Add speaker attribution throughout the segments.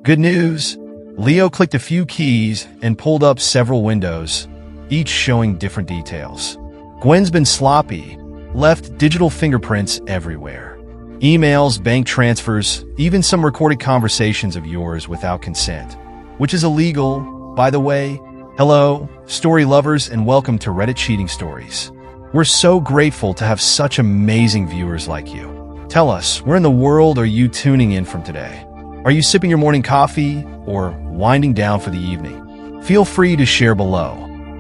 Speaker 1: Good news! Leo clicked a few keys and pulled up several windows, each showing different details. Gwen's been sloppy, left digital fingerprints everywhere. Emails, bank transfers, even some recorded conversations of yours without consent, which is illegal, by the way. Hello, story lovers, and welcome to Reddit Cheating Stories. We're so grateful to have such amazing viewers like you. Tell us, where in the world are you tuning in from today? Are you sipping your morning coffee or winding down for the evening? Feel free to share below.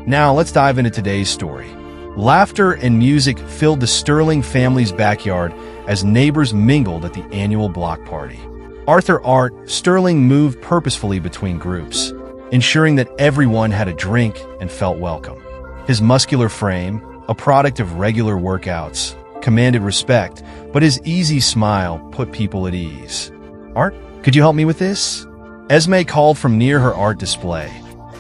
Speaker 1: Now let's dive into today's story. Laughter and music filled the Sterling family's backyard as neighbors mingled at the annual block party. Arthur Art Sterling moved purposefully between groups, ensuring that everyone had a drink and felt welcome. His muscular frame, a product of regular workouts, commanded respect, but his easy smile put people at ease. Art, could you help me with this? Esme called from near her art display,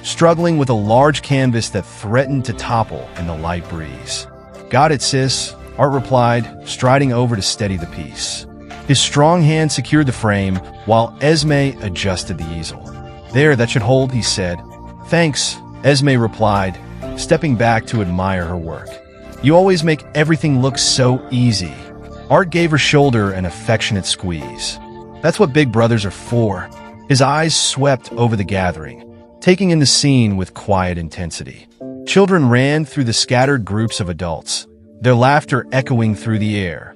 Speaker 1: struggling with a large canvas that threatened to topple in the light breeze. Got it, sis, Art replied, striding over to steady the piece. His strong hand secured the frame while Esme adjusted the easel. There, that should hold, he said. Thanks, Esme replied, stepping back to admire her work. You always make everything look so easy. Art gave her shoulder an affectionate squeeze. That's what big brothers are for. His eyes swept over the gathering, taking in the scene with quiet intensity. Children ran through the scattered groups of adults, their laughter echoing through the air,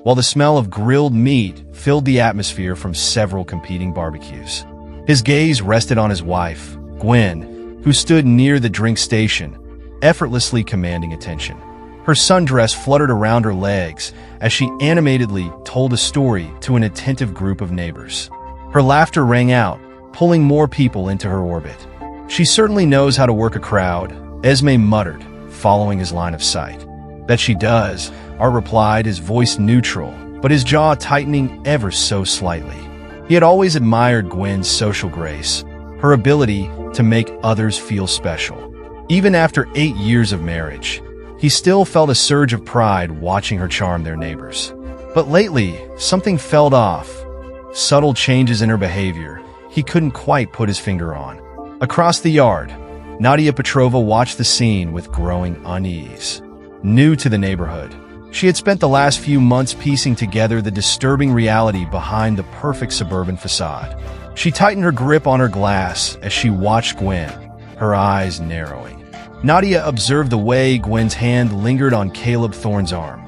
Speaker 1: while the smell of grilled meat filled the atmosphere from several competing barbecues. His gaze rested on his wife, Gwen, who stood near the drink station, effortlessly commanding attention. Her sundress fluttered around her legs as she animatedly told a story to an attentive group of neighbors. Her laughter rang out, pulling more people into her orbit. She certainly knows how to work a crowd, Esme muttered, following his line of sight. Bet she does, Art replied, his voice neutral, but his jaw tightening ever so slightly. He had always admired Gwen's social grace, her ability to make others feel special. Even after 8 years of marriage, he still felt a surge of pride watching her charm their neighbors. But lately, something felt off. Subtle changes in her behavior he couldn't quite put his finger on. Across the yard, Nadia Petrova watched the scene with growing unease. New to the neighborhood, she had spent the last few months piecing together the disturbing reality behind the perfect suburban facade. She tightened her grip on her glass as she watched Gwen, her eyes narrowing. Nadia observed the way Gwen's hand lingered on Caleb Thorne's arm,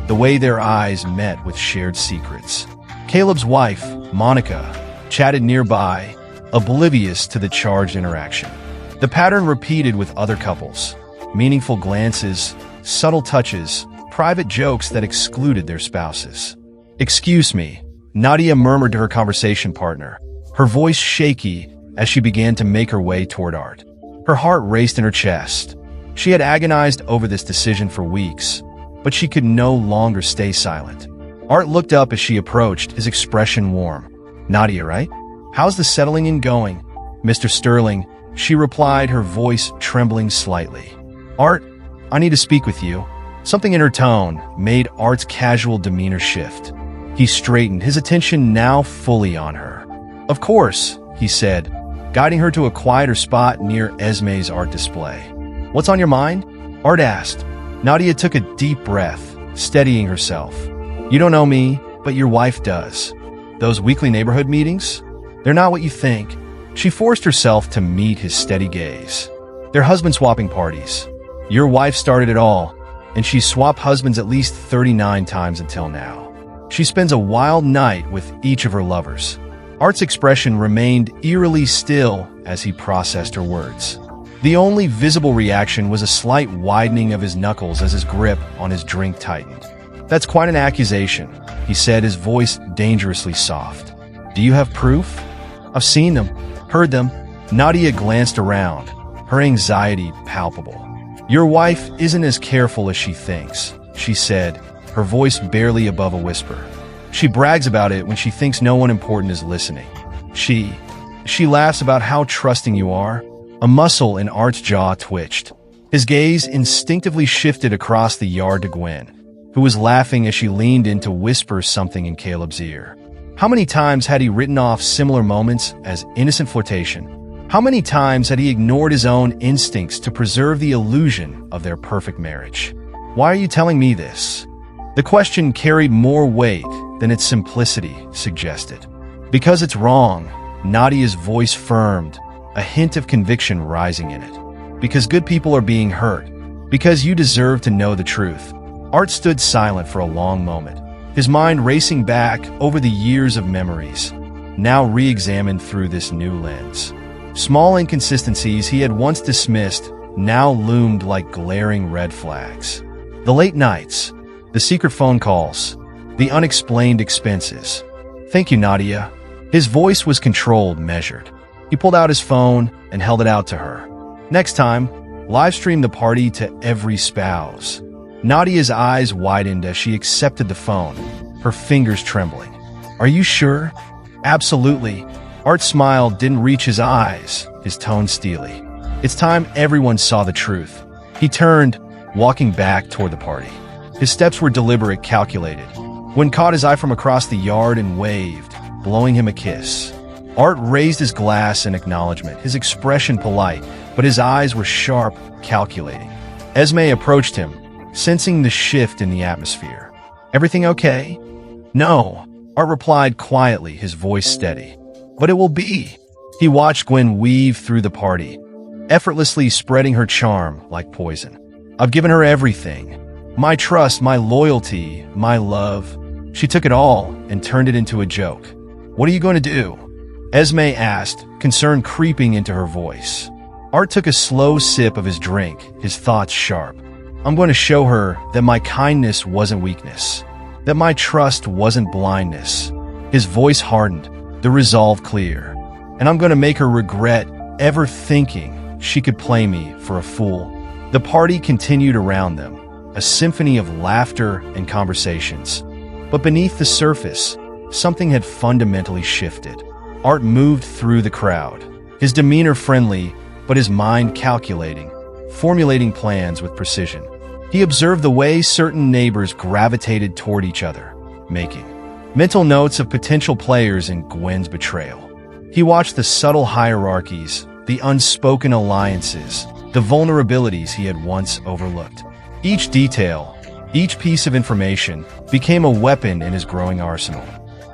Speaker 1: the way their eyes met with shared secrets. Caleb's wife, Monica, chatted nearby, oblivious to the charged interaction. The pattern repeated with other couples, meaningful glances, subtle touches, private jokes that excluded their spouses. Excuse me, Nadia murmured to her conversation partner, her voice shaky as she began to make her way toward Art. Her heart raced in her chest. She had agonized over this decision for weeks, but she could no longer stay silent. Art looked up as she approached, his expression warm. Nadia, right? How's the settling in going? Mr. Sterling, she replied, her voice trembling slightly. Art, I need to speak with you. Something in her tone made Art's casual demeanor shift. He straightened, his attention now fully on her. Of course, he said, guiding her to a quieter spot near Esme's art display. What's on your mind? Art asked. Nadia took a deep breath, steadying herself. You don't know me, but your wife does. Those weekly neighborhood meetings? They're not what you think. She forced herself to meet his steady gaze. They're husband-swapping parties. Your wife started it all, and she's swapped husbands at least 39 times until now. She spends a wild night with each of her lovers. Art's expression remained eerily still as he processed her words. The only visible reaction was a slight widening of his knuckles as his grip on his drink tightened. That's quite an accusation, he said, his voice dangerously soft. Do you have proof? I've seen them, heard them. Nadia glanced around, her anxiety palpable. Your wife isn't as careful as she thinks, she said, her voice barely above a whisper. She brags about it when she thinks no one important is listening. She laughs about how trusting you are. A muscle in Art's jaw twitched. His gaze instinctively shifted across the yard to Gwen, who was laughing as she leaned in to whisper something in Caleb's ear. How many times had he written off similar moments as innocent flirtation? How many times had he ignored his own instincts to preserve the illusion of their perfect marriage? Why are you telling me this? The question carried more weight than its simplicity suggested. Because it's wrong, Nadia's voice firmed, a hint of conviction rising in it. Because good people are being hurt. Because you deserve to know the truth. Art stood silent for a long moment, his mind racing back over the years of memories, now re-examined through this new lens. Small inconsistencies he had once dismissed now loomed like glaring red flags. The late nights, the secret phone calls, the unexplained expenses. Thank you, Nadia. His voice was controlled, measured. He pulled out his phone and held it out to her. Next time, live stream the party to every spouse. Nadia's eyes widened as she accepted the phone, her fingers trembling. Are you sure? Absolutely. Art's smile didn't reach his eyes, his tone steely. It's time everyone saw the truth. He turned, walking back toward the party. His steps were deliberate, calculated. Gwen caught his eye from across the yard and waved, blowing him a kiss. Art raised his glass in acknowledgement, his expression polite, but his eyes were sharp, calculating. Esme approached him, sensing the shift in the atmosphere. Everything okay? No, Art replied quietly, his voice steady. But it will be. He watched Gwen weave through the party, effortlessly spreading her charm like poison. I've given her everything. My trust, my loyalty, my love. She took it all and turned it into a joke. What are you going to do? Esme asked, concern creeping into her voice. Art took a slow sip of his drink, his thoughts sharp. I'm going to show her that my kindness wasn't weakness, that my trust wasn't blindness. His voice hardened, the resolve clear. And I'm going to make her regret ever thinking she could play me for a fool. The party continued around them, a symphony of laughter and conversations. But beneath the surface, something had fundamentally shifted. Art moved through the crowd, his demeanor friendly, but his mind calculating, formulating plans with precision. He observed the way certain neighbors gravitated toward each other, making mental notes of potential players in Gwen's betrayal. He watched the subtle hierarchies, the unspoken alliances, the vulnerabilities he had once overlooked. Each detail, each piece of information, became a weapon in his growing arsenal.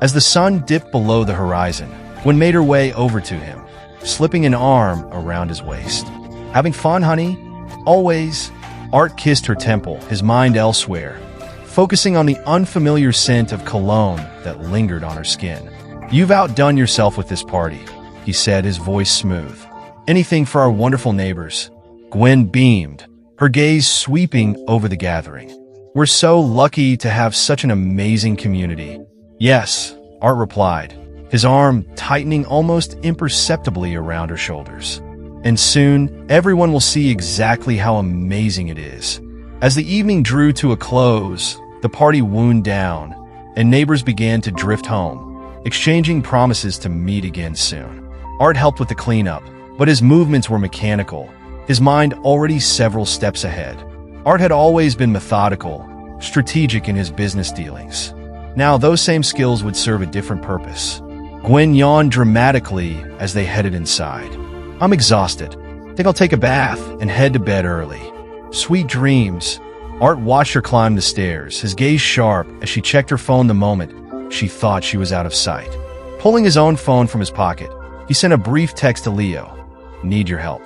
Speaker 1: As the sun dipped below the horizon, Gwen made her way over to him, slipping an arm around his waist. Having fun, honey? Always. Art kissed her temple, his mind elsewhere, focusing on the unfamiliar scent of cologne that lingered on her skin. You've outdone yourself with this party, he said, his voice smooth. Anything for our wonderful neighbors. Gwen beamed, her gaze sweeping over the gathering. We're so lucky to have such an amazing community. Yes, Art replied, his arm tightening almost imperceptibly around her shoulders. And soon, everyone will see exactly how amazing it is. As the evening drew to a close, the party wound down, and neighbors began to drift home, exchanging promises to meet again soon. Art helped with the cleanup, but his movements were mechanical, his mind already several steps ahead. Art had always been methodical, strategic in his business dealings. Now those same skills would serve a different purpose. Gwen yawned dramatically as they headed inside. I'm exhausted. Think I'll take a bath and head to bed early. Sweet dreams. Art watched her climb the stairs, his gaze sharp as she checked her phone the moment she thought she was out of sight. Pulling his own phone from his pocket, he sent a brief text to Leo. Need your help.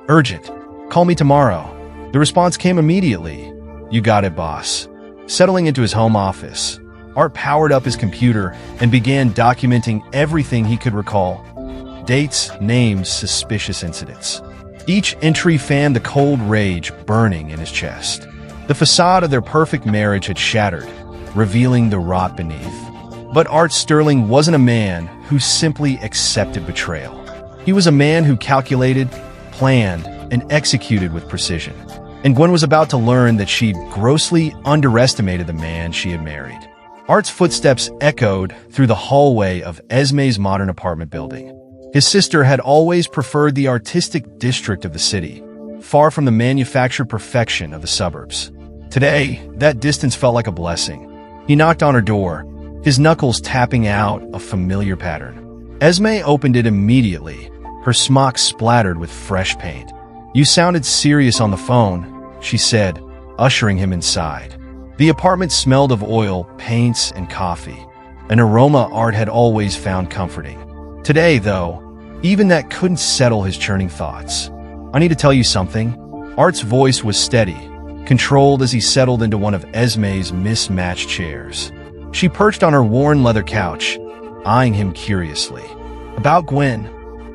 Speaker 1: Urgent. Call me tomorrow. The response came immediately. You got it, boss. Settling into his home office, Art powered up his computer and began documenting everything he could recall. Dates, names, suspicious incidents. Each entry fanned the cold rage burning in his chest. The facade of their perfect marriage had shattered, revealing the rot beneath. But Art Sterling wasn't a man who simply accepted betrayal. He was a man who calculated, planned, and executed with precision. And Gwen was about to learn that she'd grossly underestimated the man she had married. Art's footsteps echoed through the hallway of Esme's modern apartment building. His sister had always preferred the artistic district of the city, far from the manufactured perfection of the suburbs. Today, that distance felt like a blessing. He knocked on her door, his knuckles tapping out a familiar pattern. Esme opened it immediately, her smock splattered with fresh paint. "You sounded serious on the phone," she said, ushering him inside. The apartment smelled of oil, paints, and coffee, an aroma Art had always found comforting. Today, though, even that couldn't settle his churning thoughts. "I need to tell you something." Art's voice was steady, controlled as he settled into one of Esme's mismatched chairs. She perched on her worn leather couch, eyeing him curiously. "About Gwen."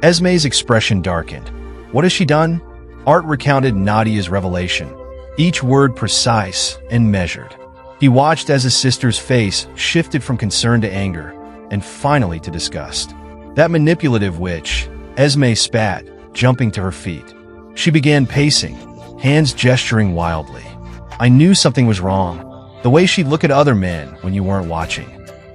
Speaker 1: Esme's expression darkened. "What has she done?" Art recounted Nadia's revelation, each word precise and measured. He watched as his sister's face shifted from concern to anger, and finally to disgust. "That manipulative witch," Esme spat, jumping to her feet. She began pacing, hands gesturing wildly. "I knew something was wrong. The way she'd look at other men when you weren't watching.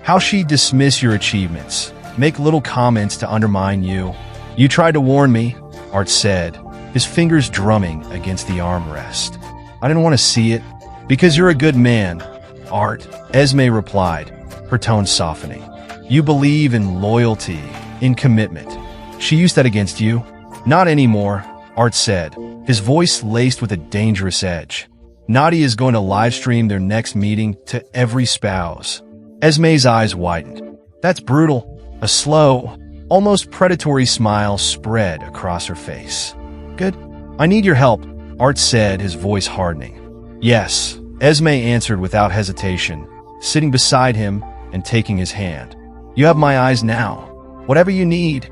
Speaker 1: How she'd dismiss your achievements, make little comments to undermine you. You tried to warn me," Art said, his fingers drumming against the armrest. "I didn't want to see it." "Because you're a good man, Art," Esme replied, her tone softening. "You believe in loyalty, in commitment. She used that against you." "Not anymore," Art said, his voice laced with a dangerous edge. "Nadia is going to livestream their next meeting to every spouse." Esme's eyes widened. "That's brutal." A slow, almost predatory smile spread across her face. "Good. I need your help," Art said, his voice hardening. "Yes," Esme answered without hesitation, sitting beside him and taking his hand. "You have my eyes now. Whatever you need,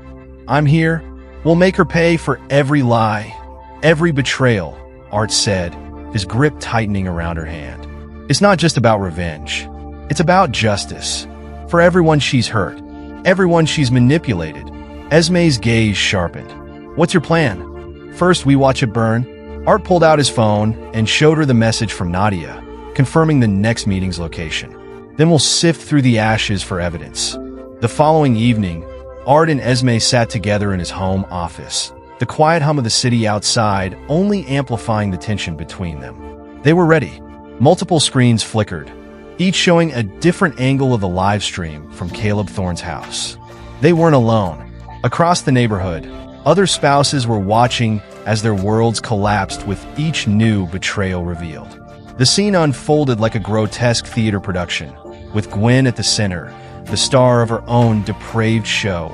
Speaker 1: I'm here. We'll make her pay for every lie, every betrayal," Art said, his grip tightening around her hand. "It's not just about revenge. It's about justice. For everyone she's hurt, everyone she's manipulated." Esme's gaze sharpened. "What's your plan?" "First, we watch it burn." Art pulled out his phone and showed her the message from Nadia, confirming the next meeting's location. "Then we'll sift through the ashes for evidence." The following evening, Art and Esme sat together in his home office, the quiet hum of the city outside only amplifying the tension between them. They were ready. Multiple screens flickered, each showing a different angle of the live stream from Caleb Thorne's house. They weren't alone. Across the neighborhood, other spouses were watching as their worlds collapsed with each new betrayal revealed. The scene unfolded like a grotesque theater production, with Gwen at the center, the star of her own depraved show,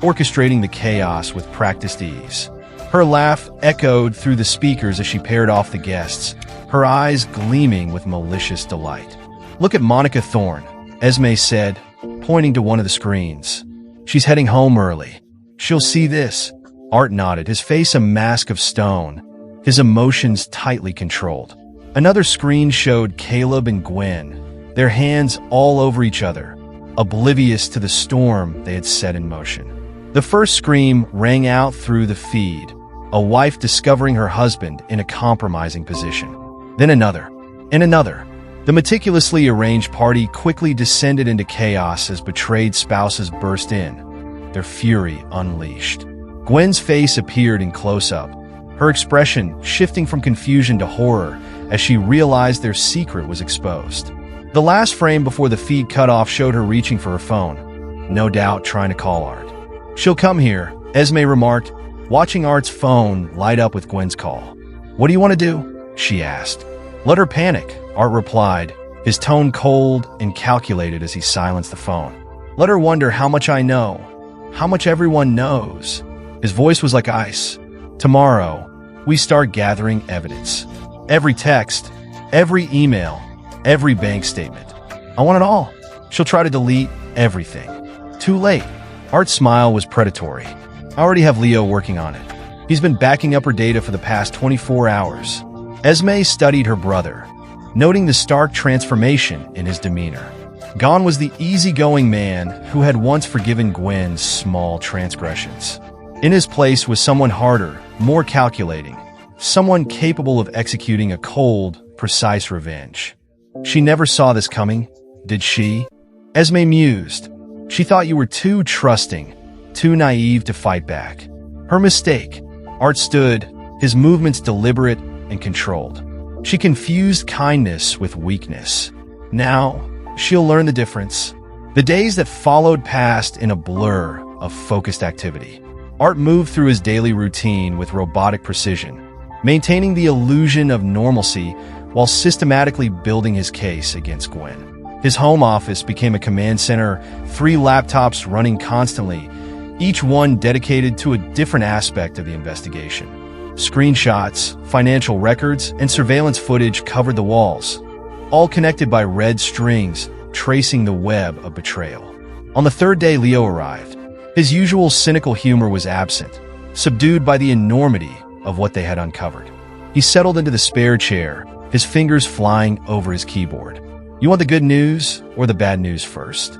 Speaker 1: orchestrating the chaos with practiced ease. Her laugh echoed through the speakers as she paired off the guests, her eyes gleaming with malicious delight. "Look at Monica Thorne," Esme said, pointing to one of the screens. "She's heading home early. She'll see this." Art nodded, his face a mask of stone, his emotions tightly controlled. Another screen showed Caleb and Gwen, their hands all over each other, oblivious to the storm they had set in motion. The first scream rang out through the feed, a wife discovering her husband in a compromising position. Then another, and another. The meticulously arranged party quickly descended into chaos as betrayed spouses burst in, their fury unleashed. Gwen's face appeared in close-up, her expression shifting from confusion to horror as she realized their secret was exposed. The last frame before the feed cut off showed her reaching for her phone, no doubt trying to call Art. "She'll come here," Esme remarked, watching Art's phone light up with Gwen's call. "What do you want to do?" she asked. "Let her panic," Art replied, his tone cold and calculated as he silenced the phone. "Let her wonder how much I know, how much everyone knows." His voice was like ice. "Tomorrow, we start gathering evidence. Every text, every email, every bank statement. I want it all. She'll try to delete everything." "Too late." Art's smile was predatory. "I already have Leo working on it. He's been backing up her data for the past 24 hours. Esme studied her brother, noting the stark transformation in his demeanor. Gone was the easygoing man who had once forgiven Gwen's small transgressions. In his place was someone harder, more calculating, someone capable of executing a cold, precise revenge. "She never saw this coming, did she?" Esme mused. "She thought you were too trusting, too naive to fight back." "Her mistake." Art stood, his movements deliberate and controlled. "She confused kindness with weakness. Now, she'll learn the difference." The days that followed passed in a blur of focused activity. Art moved through his daily routine with robotic precision, maintaining the illusion of normalcy while systematically building his case against Gwen. His home office became a command center, 3 laptops running constantly, each one dedicated to a different aspect of the investigation. Screenshots, financial records, and surveillance footage covered the walls, all connected by red strings, tracing the web of betrayal. On the 3rd day Leo arrived, his usual cynical humor was absent, subdued by the enormity of what they had uncovered. He settled into the spare chair, his fingers flying over his keyboard. "You want the good news or the bad news first?"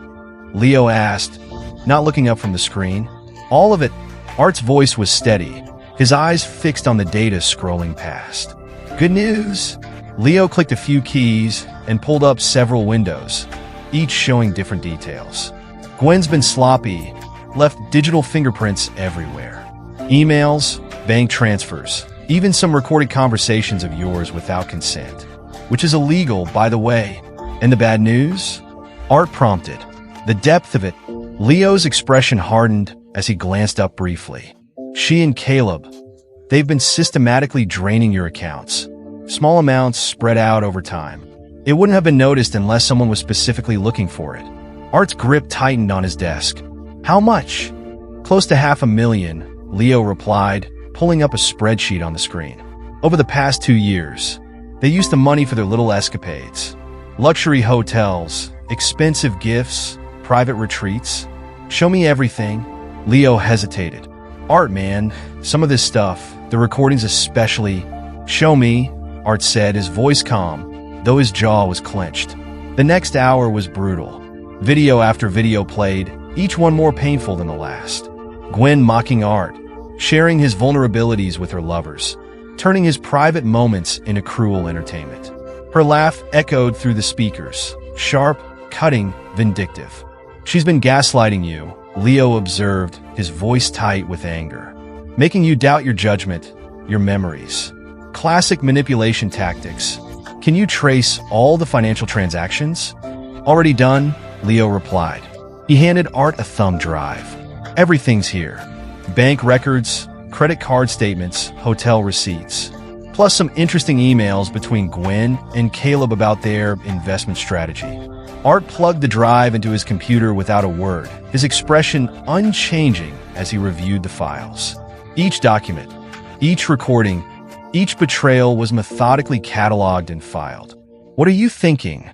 Speaker 1: Leo asked, not looking up from the screen. "All of it." Art's voice was steady, his eyes fixed on the data scrolling past. "Good news?" Leo clicked a few keys and pulled up several windows, each showing different details. Gwen's been sloppy, left digital fingerprints everywhere. Emails, bank transfers, even some recorded conversations of yours without consent, which is illegal, by the way. "And the bad news?" Art prompted. The depth of it. Leo's expression hardened as he glanced up briefly. "She and Caleb, they've been systematically draining your accounts. Small amounts spread out over time. It wouldn't have been noticed unless someone was specifically looking for it." Art's grip tightened on his desk. "How much?" "Close to $500,000, Leo replied, pulling up a spreadsheet on the screen. "Over the past 2 years, they used the money for their little escapades. Luxury hotels, expensive gifts, private retreats. Show me everything." Leo hesitated. "Art, man, some of this stuff, the recordings especially." "Show me," Art said, his voice calm, though his jaw was clenched. The next hour was brutal. Video after video played, each one more painful than the last. Gwen mocking Art, sharing his vulnerabilities with her lovers, turning his private moments into cruel entertainment. Her laugh echoed through the speakers, sharp, cutting, vindictive. "She's been gaslighting you," Leo observed, his voice tight with anger. "Making you doubt your judgment, your memories. Classic manipulation tactics. Can you trace all the financial transactions?" "Already done," Leo replied. He handed Art a thumb drive. "Everything's here. Bank records, credit card statements, hotel receipts, plus some interesting emails between Gwen and Caleb about their investment strategy." Art plugged the drive into his computer without a word, his expression unchanging as he reviewed the files. Each document, each recording, each betrayal was methodically cataloged and filed. "What are you thinking?"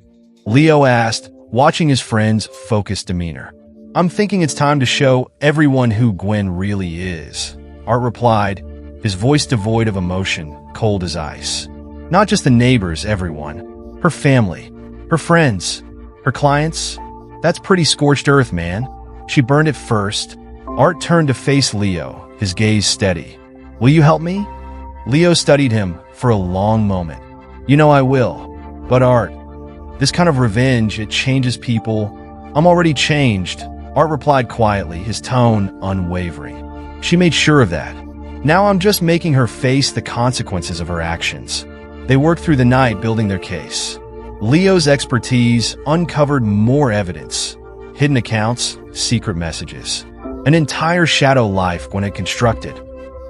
Speaker 1: Leo asked, watching his friend's focused demeanor. "I'm thinking it's time to show everyone who Gwen really is," Art replied, his voice devoid of emotion, cold as ice. "Not just the neighbors, everyone. Her family, her friends, her clients. That's pretty scorched earth, man. She burned it first." Art turned to face Leo, his gaze steady. "Will you help me?" Leo studied him for a long moment. "You know I will. But Art, this kind of revenge, it changes people." "I'm already changed," Art replied quietly, his tone unwavering. "She made sure of that. Now I'm just making her face the consequences of her actions." They worked through the night building their case. Leo's expertise uncovered more evidence. Hidden accounts, secret messages. An entire shadow life Gwen had constructed,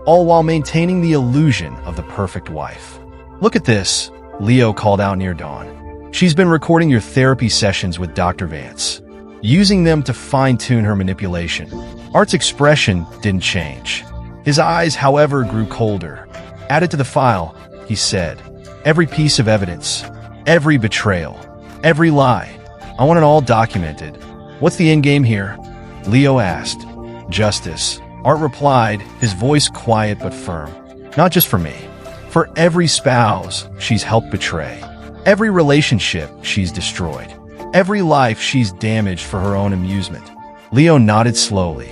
Speaker 1: all while maintaining the illusion of the perfect wife. "Look at this," Leo called out near dawn. "She's been recording your therapy sessions with Dr. Vance, using them to fine-tune her manipulation." Art's expression didn't change. His eyes, however, grew colder. "Add it to the file," he said. "Every piece of evidence, every betrayal, every lie. I want it all documented." "What's the endgame here?" Leo asked. "Justice," Art replied, his voice quiet but firm. "Not just for me. For every spouse she's helped betray. Every relationship she's destroyed. Every life she's damaged for her own amusement." Leo nodded slowly.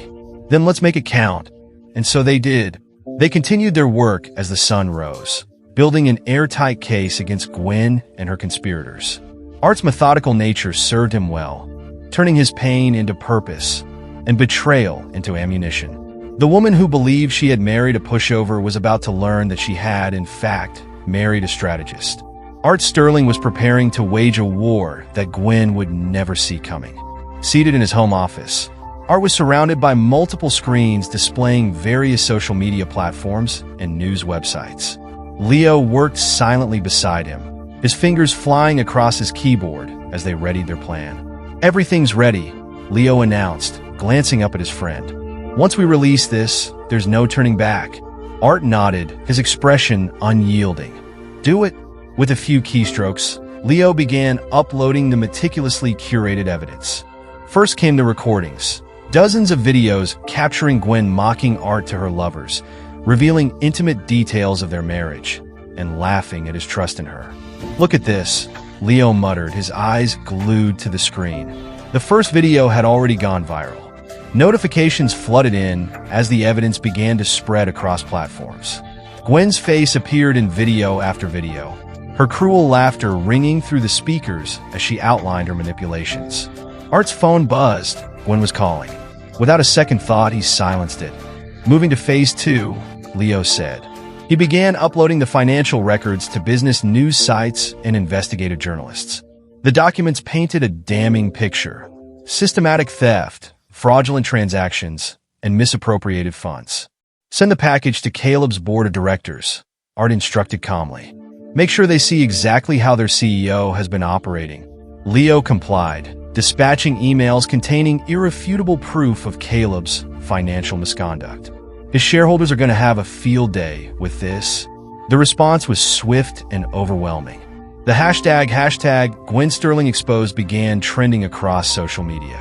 Speaker 1: "Then let's make it count." And so they did. They continued their work as the sun rose, building an airtight case against Gwen and her conspirators. Art's methodical nature served him well, turning his pain into purpose and betrayal into ammunition. The woman who believed she had married a pushover was about to learn that she had, in fact, married a strategist. Art Sterling was preparing to wage a war that Gwen would never see coming. Seated in his home office, Art was surrounded by multiple screens displaying various social media platforms and news websites. Leo worked silently beside him, his fingers flying across his keyboard as they readied their plan. "Everything's ready," Leo announced, glancing up at his friend. "Once we release this, there's no turning back." Art nodded, his expression unyielding. "Do it." With a few keystrokes, Leo began uploading the meticulously curated evidence. First came the recordings. Dozens of videos capturing Gwen mocking Art to her lovers, revealing intimate details of their marriage, and laughing at his trust in her. "Look at this," Leo muttered, his eyes glued to the screen. The first video had already gone viral. Notifications flooded in as the evidence began to spread across platforms. Gwen's face appeared in video after video, her cruel laughter ringing through the speakers as she outlined her manipulations. Art's phone buzzed. Gwen was calling. Without a second thought, he silenced it. "Moving to phase 2, Leo said. He began uploading the financial records to business news sites and investigative journalists. The documents painted a damning picture: systematic theft, fraudulent transactions, and misappropriated funds. "Send the package to Caleb's board of directors," Art instructed calmly. "Make sure they see exactly how their CEO has been operating." Leo complied, dispatching emails containing irrefutable proof of Caleb's financial misconduct. His shareholders are going to have a field day with this. The response was swift and overwhelming. The hashtag Gwen Sterling Exposed began trending across social media.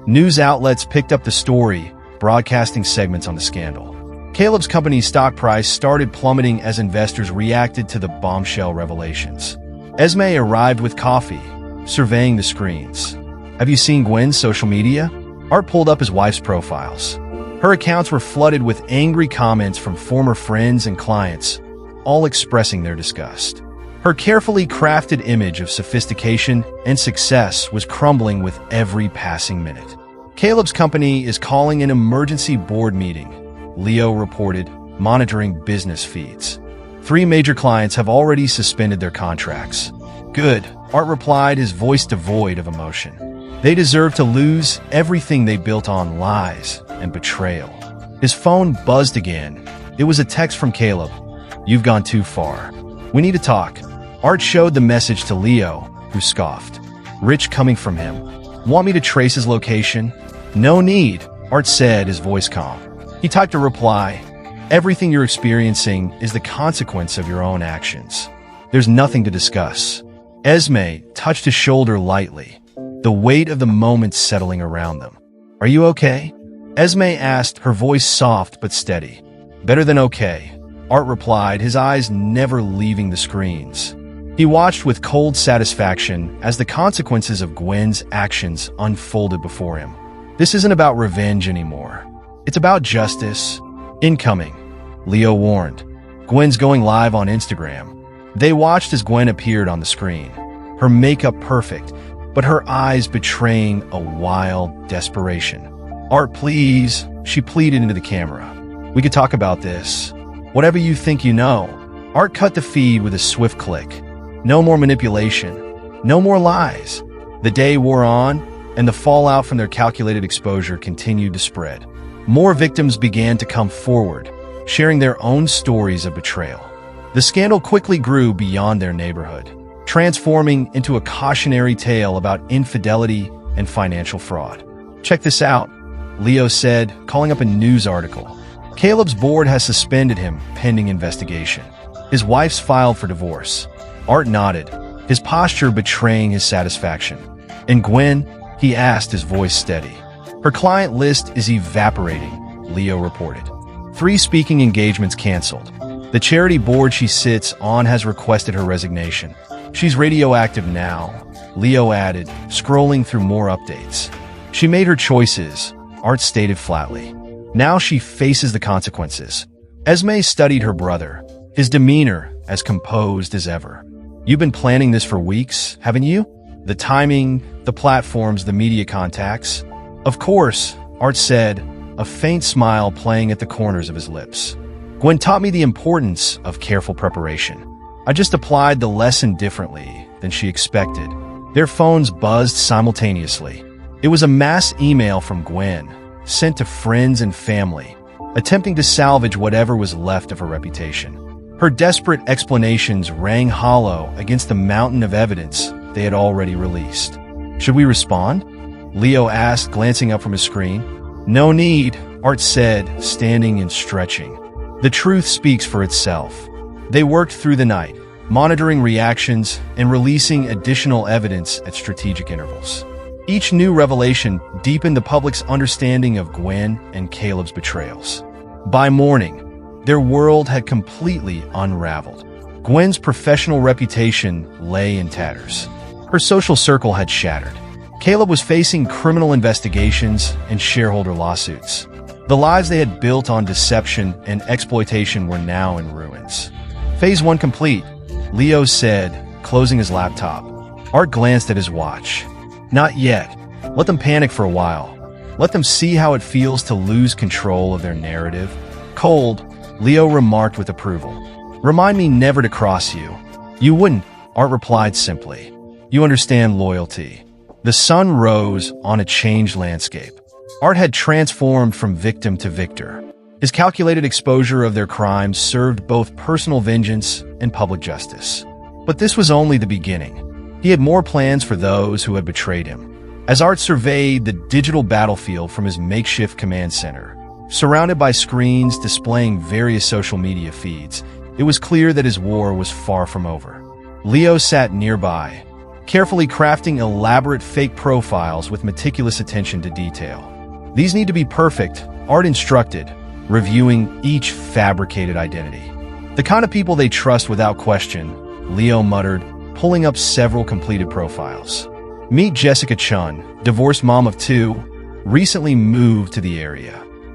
Speaker 1: News outlets picked up the story, broadcasting segments on the scandal. Caleb's company's stock price started plummeting as investors reacted to the bombshell revelations. Esme arrived with coffee, surveying the screens. "Have you seen Gwen's social media?" Art pulled up his wife's profiles. Her accounts were flooded with angry comments from former friends and clients, all expressing their disgust. Her carefully crafted image of sophistication and success was crumbling with every passing minute. "Caleb's company is calling an emergency board meeting," Leo reported, monitoring business feeds. 3 major clients have already suspended their contracts." "Good," Art replied, his voice devoid of emotion. "They deserve to lose everything they built on lies and betrayal." His phone buzzed again. It was a text from Caleb. "You've gone too far. We need to talk." Art showed the message to Leo, who scoffed. "Rich coming from him. Want me to trace his location?" "No need," Art said, his voice calm. He typed a reply. "Everything you're experiencing is the consequence of your own actions. There's nothing to discuss." Esme touched his shoulder lightly, the weight of the moment settling around them. "Are you okay?" Esme asked, her voice soft but steady. "Better than okay," Art replied, his eyes never leaving the screens. He watched with cold satisfaction as the consequences of Gwen's actions unfolded before him. This isn't about revenge anymore. It's about justice. "Incoming," Leo warned. "Gwen's going live on Instagram." They watched as Gwen appeared on the screen, her makeup perfect, but her eyes betraying a wild desperation. "Art, please," she pleaded into the camera. "We could talk about this. Whatever you think you know." Art cut the feed with a swift click. No more manipulation. No more lies. The day wore on, and the fallout from their calculated exposure continued to spread. More victims began to come forward, sharing their own stories of betrayal. The scandal quickly grew beyond their neighborhood, transforming into a cautionary tale about infidelity and financial fraud. "Check this out," Leo said, calling up a news article. "Caleb's board has suspended him pending investigation. His wife's filed for divorce." Art nodded, his posture betraying his satisfaction. "And Gwen?" he asked, his voice steady. "Her client list is evaporating," Leo reported. 3 speaking engagements canceled. The charity board she sits on has requested her resignation. "She's radioactive now," Leo added, scrolling through more updates. "She made her choices," Art stated flatly. "Now she faces the consequences." Esme studied her brother, his demeanor as composed as ever. "You've been planning this for weeks, haven't you? The timing, the platforms, the media contacts." "Of course," Art said, a faint smile playing at the corners of his lips. "Gwen taught me the importance of careful preparation. I just applied the lesson differently than she expected." Their phones buzzed simultaneously. It was a mass email from Gwen, sent to friends and family, attempting to salvage whatever was left of her reputation. Her desperate explanations rang hollow against the mountain of evidence they had already released. "Should we respond?" Leo asked, glancing up from his screen. "No need," Art said, standing and stretching. "The truth speaks for itself." They worked through the night, monitoring reactions and releasing additional evidence at strategic intervals. Each new revelation deepened the public's understanding of Gwen and Caleb's betrayals. By morning, their world had completely unraveled. Gwen's professional reputation lay in tatters. Her social circle had shattered. Caleb was facing criminal investigations and shareholder lawsuits. The lives they had built on deception and exploitation were now in ruins. Phase 1 complete, Leo said, closing his laptop. Art glanced at his watch. "Not yet. Let them panic for a while. Let them see how it feels to lose control of their narrative." "Cold," Leo remarked with approval. "Remind me never to cross you." "You wouldn't," Art replied simply. "You understand loyalty." The sun rose on a changed landscape. Art had transformed from victim to victor. His calculated exposure of their crimes served both personal vengeance and public justice. But this was only the beginning. He had more plans for those who had betrayed him. As Art surveyed the digital battlefield from his makeshift command center, surrounded by screens displaying various social media feeds, it was clear that his war was far from over. Leo sat nearby, carefully crafting elaborate fake profiles with meticulous attention to detail. "These need to be perfect," Art instructed, reviewing each fabricated identity. "The kind of people they trust without question," Leo muttered, pulling up several completed profiles. "Meet Jessica Chun, divorced mom of 2, recently moved to the area.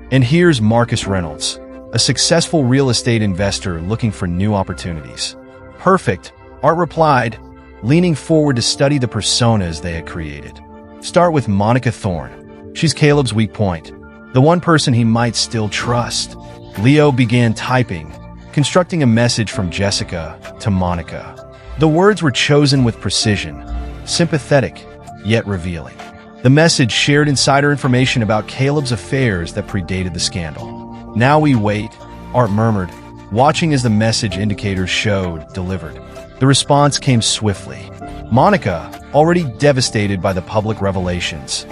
Speaker 1: And here's Marcus Reynolds, a successful real estate investor looking for new opportunities." "Perfect," Art replied, leaning forward to study the personas they had created. "Start with Monica Thorne. She's Caleb's weak point, the one person he might still trust." Leo began typing, constructing a message from Jessica to Monica. The words were chosen with precision, sympathetic, yet revealing. The message shared insider information about Caleb's affairs that predated the scandal. "Now we wait," Art murmured, watching as the message indicators showed delivered. The response came swiftly. Monica, already devastated by the public revelations,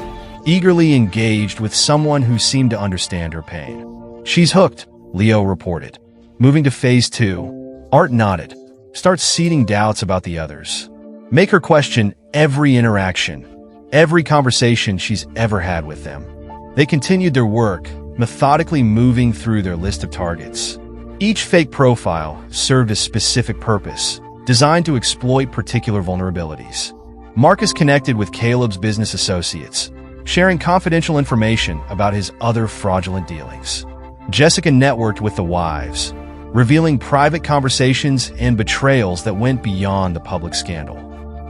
Speaker 1: eagerly engaged with someone who seemed to understand her pain. "She's hooked," Leo reported. Moving to phase 2, Art nodded. "Start seeding doubts about the others. Make her question every interaction, every conversation she's ever had with them." They continued their work, methodically moving through their list of targets. Each fake profile served a specific purpose, designed to exploit particular vulnerabilities. Marcus connected with Caleb's business associates, sharing confidential information about his other fraudulent dealings. Jessica networked with the wives, revealing private conversations and betrayals that went beyond the public scandal.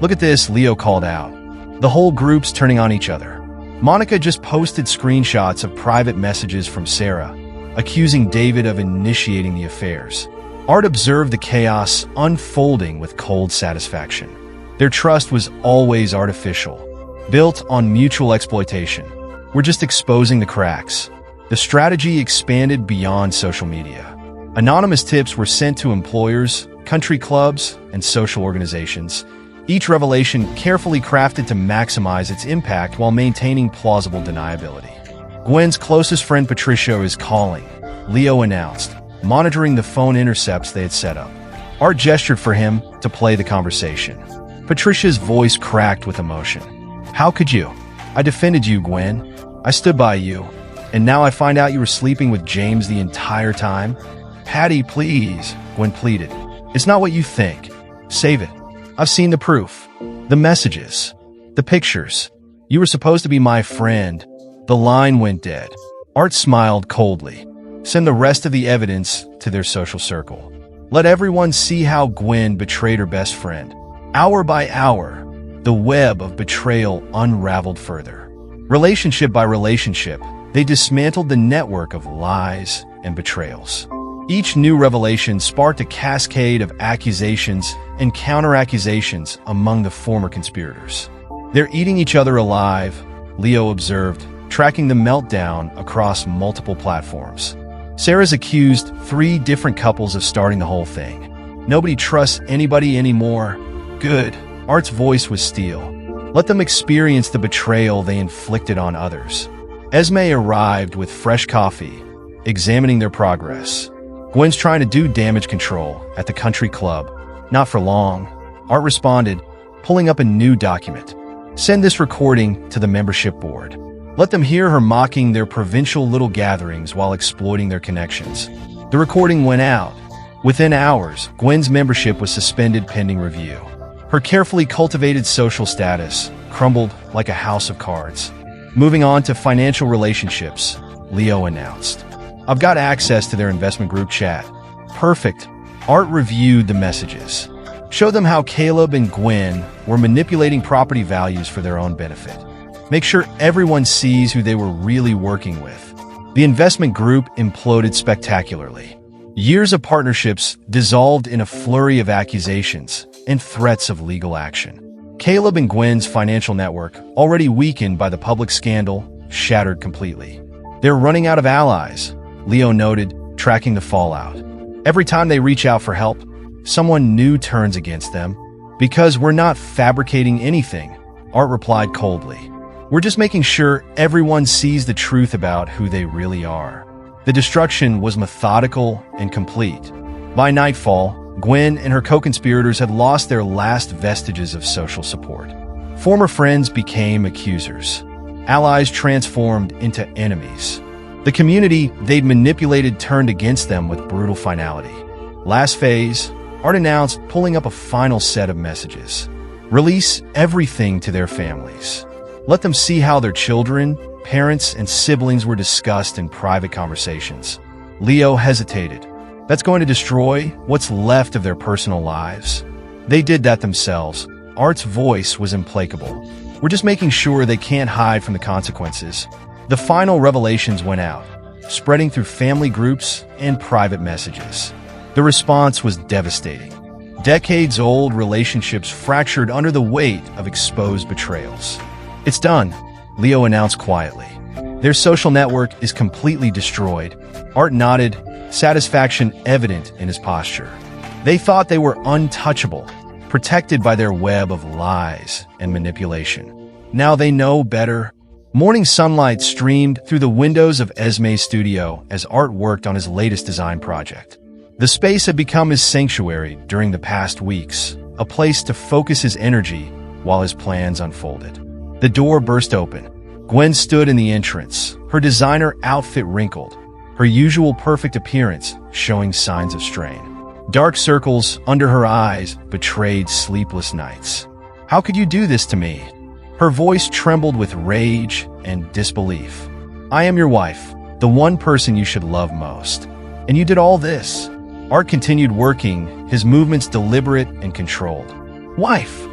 Speaker 1: "Look at this," Leo called out. "The whole group's turning on each other." Monica just posted screenshots of private messages from Sarah, accusing David of initiating the affairs. Art observed the chaos unfolding with cold satisfaction. Their trust was always artificial, built on mutual exploitation. "We're just exposing the cracks." The strategy expanded beyond social media. Anonymous tips were sent to employers, country clubs, and social organizations, each revelation carefully crafted to maximize its impact while maintaining plausible deniability. "Gwen's closest friend Patricia is calling," Leo announced, monitoring the phone intercepts they had set up. Art gestured for him to play the conversation. Patricia's voice cracked with emotion. "How could you? I defended you, Gwen. I stood by you. And now I find out you were sleeping with James the entire time?" "Patty, please," Gwen pleaded. "It's not what you think. Save it. I've seen the proof. The messages. The pictures. You were supposed to be my friend." The line went dead. Art smiled coldly. "Send the rest of the evidence to their social circle. Let everyone see how Gwen betrayed her best friend." Hour by hour, the web of betrayal unraveled further. Relationship by relationship, they dismantled the network of lies and betrayals. Each new revelation sparked a cascade of accusations and counter-accusations among the former conspirators. "They're eating each other alive," Leo observed, tracking the meltdown across multiple platforms. Sarah's accused 3 different couples of starting the whole thing. Nobody trusts anybody anymore. Good. Art's voice was steel. Let them experience the betrayal they inflicted on others. Esme arrived with fresh coffee, examining their progress. Gwen's trying to do damage control at the country club. Not for long. Art responded, pulling up a new document. Send this recording to the membership board. Let them hear her mocking their provincial little gatherings while exploiting their connections. The recording went out. Within hours, Gwen's membership was suspended pending review. Her carefully cultivated social status crumbled like a house of cards. Moving on to financial relationships, Leo announced. I've got access to their investment group chat. Perfect. Art reviewed the messages. Show them how Caleb and Gwen were manipulating property values for their own benefit. Make sure everyone sees who they were really working with. The investment group imploded spectacularly. Years of partnerships dissolved in a flurry of accusations and threats of legal action. Caleb and Gwen's financial network, already weakened by the public scandal, shattered completely. They're running out of allies, Leo noted, tracking the fallout. Every time they reach out for help, someone new turns against them. Because we're not fabricating anything, Art replied coldly. We're just making sure everyone sees the truth about who they really are. The destruction was methodical and complete. By nightfall, Gwen and her co-conspirators had lost their last vestiges of social support. Former friends became accusers. Allies transformed into enemies. The community they'd manipulated turned against them with brutal finality. Last phase, Art announced, pulling up a final set of messages. Release everything to their families. Let them see how their children, parents, and siblings were discussed in private conversations. Leo hesitated. That's going to destroy what's left of their personal lives. They did that themselves. Art's voice was implacable. We're just making sure they can't hide from the consequences. The final revelations went out, spreading through family groups and private messages. The response was devastating. Decades-old relationships fractured under the weight of exposed betrayals. It's done, Leo announced quietly. Their social network is completely destroyed. Art nodded, satisfaction evident in his posture. They thought they were untouchable, protected by their web of lies and manipulation. Now they know better. Morning sunlight streamed through the windows of Esme's studio as Art worked on his latest design project. The space had become his sanctuary during the past weeks, a place to focus his energy while his plans unfolded. The door burst open. Gwen stood in the entrance, her designer outfit wrinkled, her usual perfect appearance showing signs of strain. Dark circles under her eyes betrayed sleepless nights. How could you do this to me? Her voice trembled with rage and disbelief. I am your wife, the one person you should love most. And you did all this. Art continued working, his movements deliberate and controlled. Wife!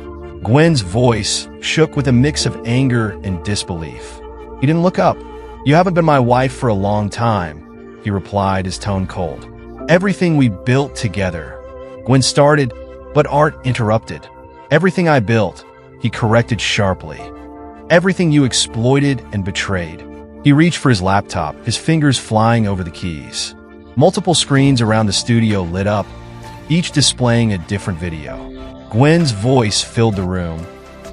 Speaker 1: Gwen's voice shook with a mix of anger and disbelief. He didn't look up. You haven't been my wife for a long time, he replied, his tone cold. Everything we built together. Gwen started, but Art interrupted. Everything I built, he corrected sharply. Everything you exploited and betrayed. He reached for his laptop, his fingers flying over the keys. Multiple screens around the studio lit up, each displaying a different video. Gwen's voice filled the room,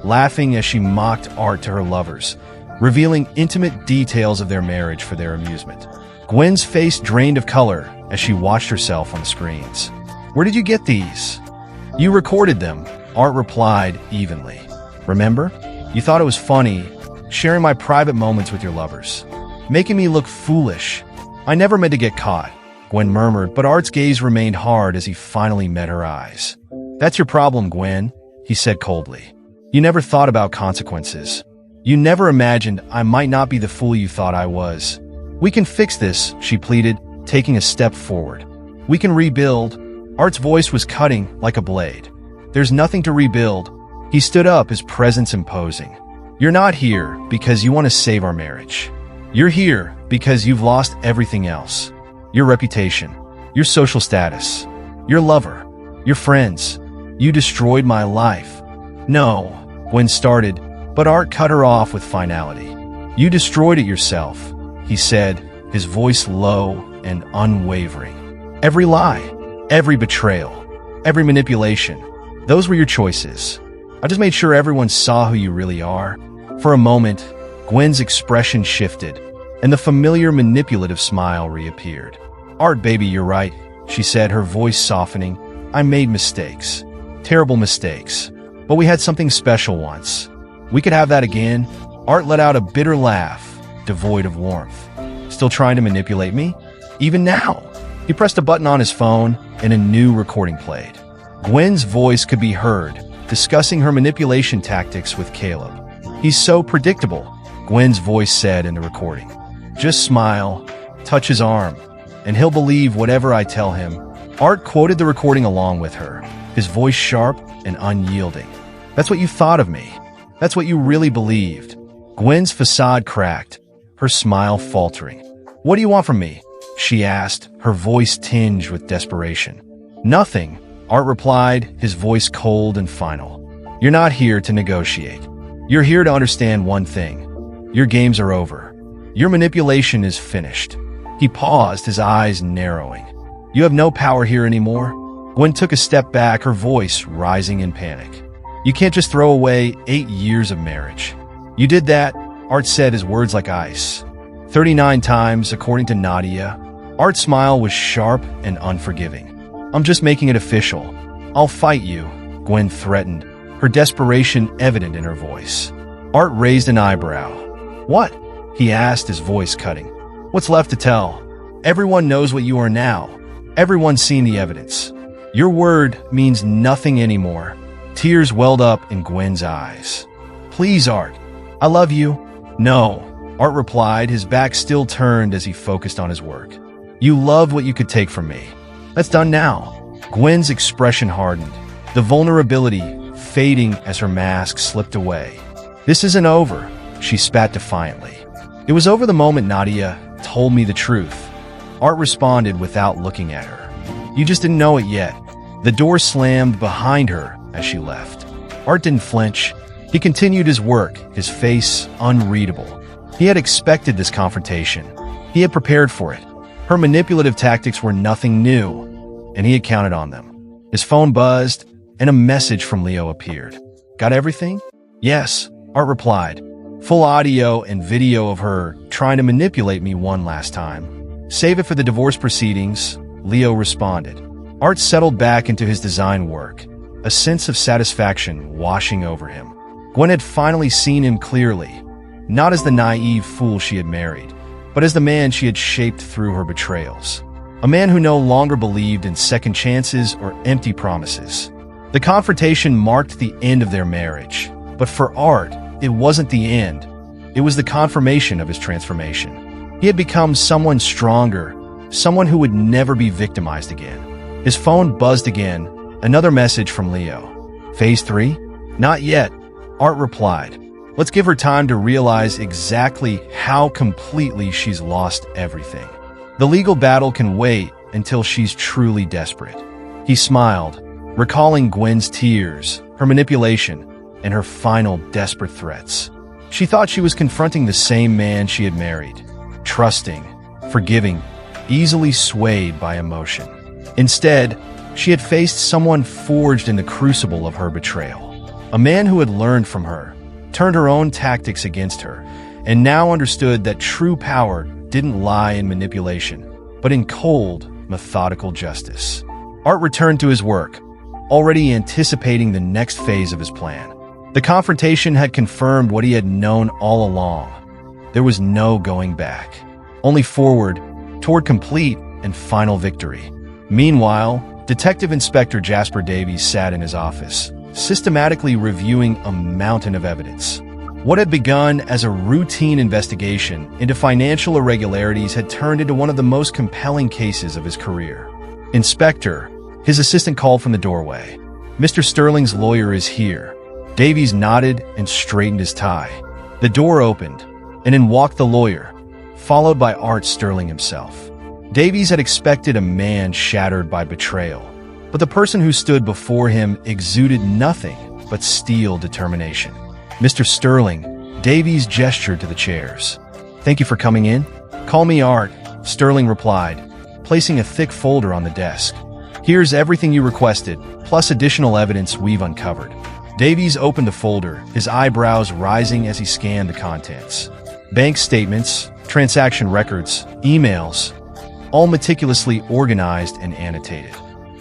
Speaker 1: laughing as she mocked Art to her lovers, revealing intimate details of their marriage for their amusement. Gwen's face drained of color as she watched herself on the screens. Where did you get these? You recorded them, Art replied evenly. Remember? You thought it was funny, sharing my private moments with your lovers, making me look foolish. I never meant to get caught, Gwen murmured, but Art's gaze remained hard as he finally met her eyes. That's your problem, Gwen, he said coldly. You never thought about consequences. You never imagined I might not be the fool you thought I was. We can fix this, she pleaded, taking a step forward. We can rebuild. Art's voice was cutting like a blade. There's nothing to rebuild. He stood up, his presence imposing. You're not here because you want to save our marriage. You're here because you've lost everything else. Your reputation, your social status, your lover, your friends. You destroyed my life. No, Gwen started, but Art cut her off with finality. You destroyed it yourself, he said, his voice low and unwavering. Every lie, every betrayal, every manipulation, those were your choices. I just made sure everyone saw who you really are. For a moment, Gwen's expression shifted, and the familiar manipulative smile reappeared. Art, baby, you're right, she said, her voice softening. I made mistakes. Terrible mistakes. But we had something special once. We could have that again. Art let out a bitter laugh, devoid of warmth. Still trying to manipulate me? Even now? He pressed a button on his phone, and a new recording played. Gwen's voice could be heard, discussing her manipulation tactics with Caleb. He's so predictable, Gwen's voice said in the recording. Just smile, touch his arm, and he'll believe whatever I tell him. Art quoted the recording along with her, his voice sharp and unyielding. That's what you thought of me. That's what you really believed. Gwen's facade cracked, her smile faltering. What do you want from me? She asked, her voice tinged with desperation. Nothing, Art replied, his voice cold and final. You're not here to negotiate. You're here to understand one thing. Your games are over. Your manipulation is finished. He paused, his eyes narrowing. You have no power here anymore. Gwen took a step back, her voice rising in panic. You can't just throw away 8 years of marriage. You did that, Art said, his words like ice. 39 times, according to Nadia. Art's smile was sharp and unforgiving. I'm just making it official. I'll fight you, Gwen threatened, her desperation evident in her voice. Art raised an eyebrow. What? He asked, his voice cutting. What's left to tell? Everyone knows what you are now. Everyone's seen the evidence. Your word means nothing anymore. Tears welled up in Gwen's eyes. Please, Art. I love you. No, Art replied, his back still turned as he focused on his work. You loved what you could take from me. That's done now. Gwen's expression hardened, the vulnerability fading as her mask slipped away. This isn't over, she spat defiantly. It was over the moment Nadia told me the truth. Art responded without looking at her. You just didn't know it yet. The door slammed behind her as she left. Art didn't flinch. He continued his work, his face unreadable. He had expected this confrontation. He had prepared for it. Her manipulative tactics were nothing new, and he had counted on them. His phone buzzed, and a message from Leo appeared. Got everything? Yes, Art replied. Full audio and video of her trying to manipulate me one last time. Save it for the divorce proceedings, Leo responded. Art settled back into his design work, a sense of satisfaction washing over him. Gwen had finally seen him clearly, not as the naive fool she had married, but as the man she had shaped through her betrayals. A man who no longer believed in second chances or empty promises. The confrontation marked the end of their marriage, but for Art, it wasn't the end. It was the confirmation of his transformation. He had become someone stronger, someone who would never be victimized again. His phone buzzed again, another message from Leo. Phase 3? Not yet, Art replied. Let's give her time to realize exactly how completely she's lost everything. The legal battle can wait until she's truly desperate. He smiled, recalling Gwen's tears, her manipulation, and her final desperate threats. She thought she was confronting the same man she had married, trusting, forgiving, easily swayed by emotion. Instead, she had faced someone forged in the crucible of her betrayal. A man who had learned from her, turned her own tactics against her, and now understood that true power didn't lie in manipulation, but in cold, methodical justice. Art returned to his work, already anticipating the next phase of his plan. The confrontation had confirmed what he had known all along. There was no going back, only forward, toward complete and final victory. Meanwhile, Detective Inspector Jasper Davies sat in his office, systematically reviewing a mountain of evidence. What had begun as a routine investigation into financial irregularities had turned into one of the most compelling cases of his career. Inspector, his assistant called from the doorway. Mr. Sterling's lawyer is here. Davies nodded and straightened his tie. The door opened, and in walked the lawyer, followed by Art Sterling himself. Davies had expected a man shattered by betrayal, but the person who stood before him exuded nothing but steel determination. Mr. Sterling, Davies gestured to the chairs. "Thank you for coming in. Call me Art," Sterling replied, placing a thick folder on the desk. "Here's everything you requested, plus additional evidence we've uncovered." Davies opened the folder, his eyebrows rising as he scanned the contents. Bank statements, transaction records, emails, all meticulously organized and annotated.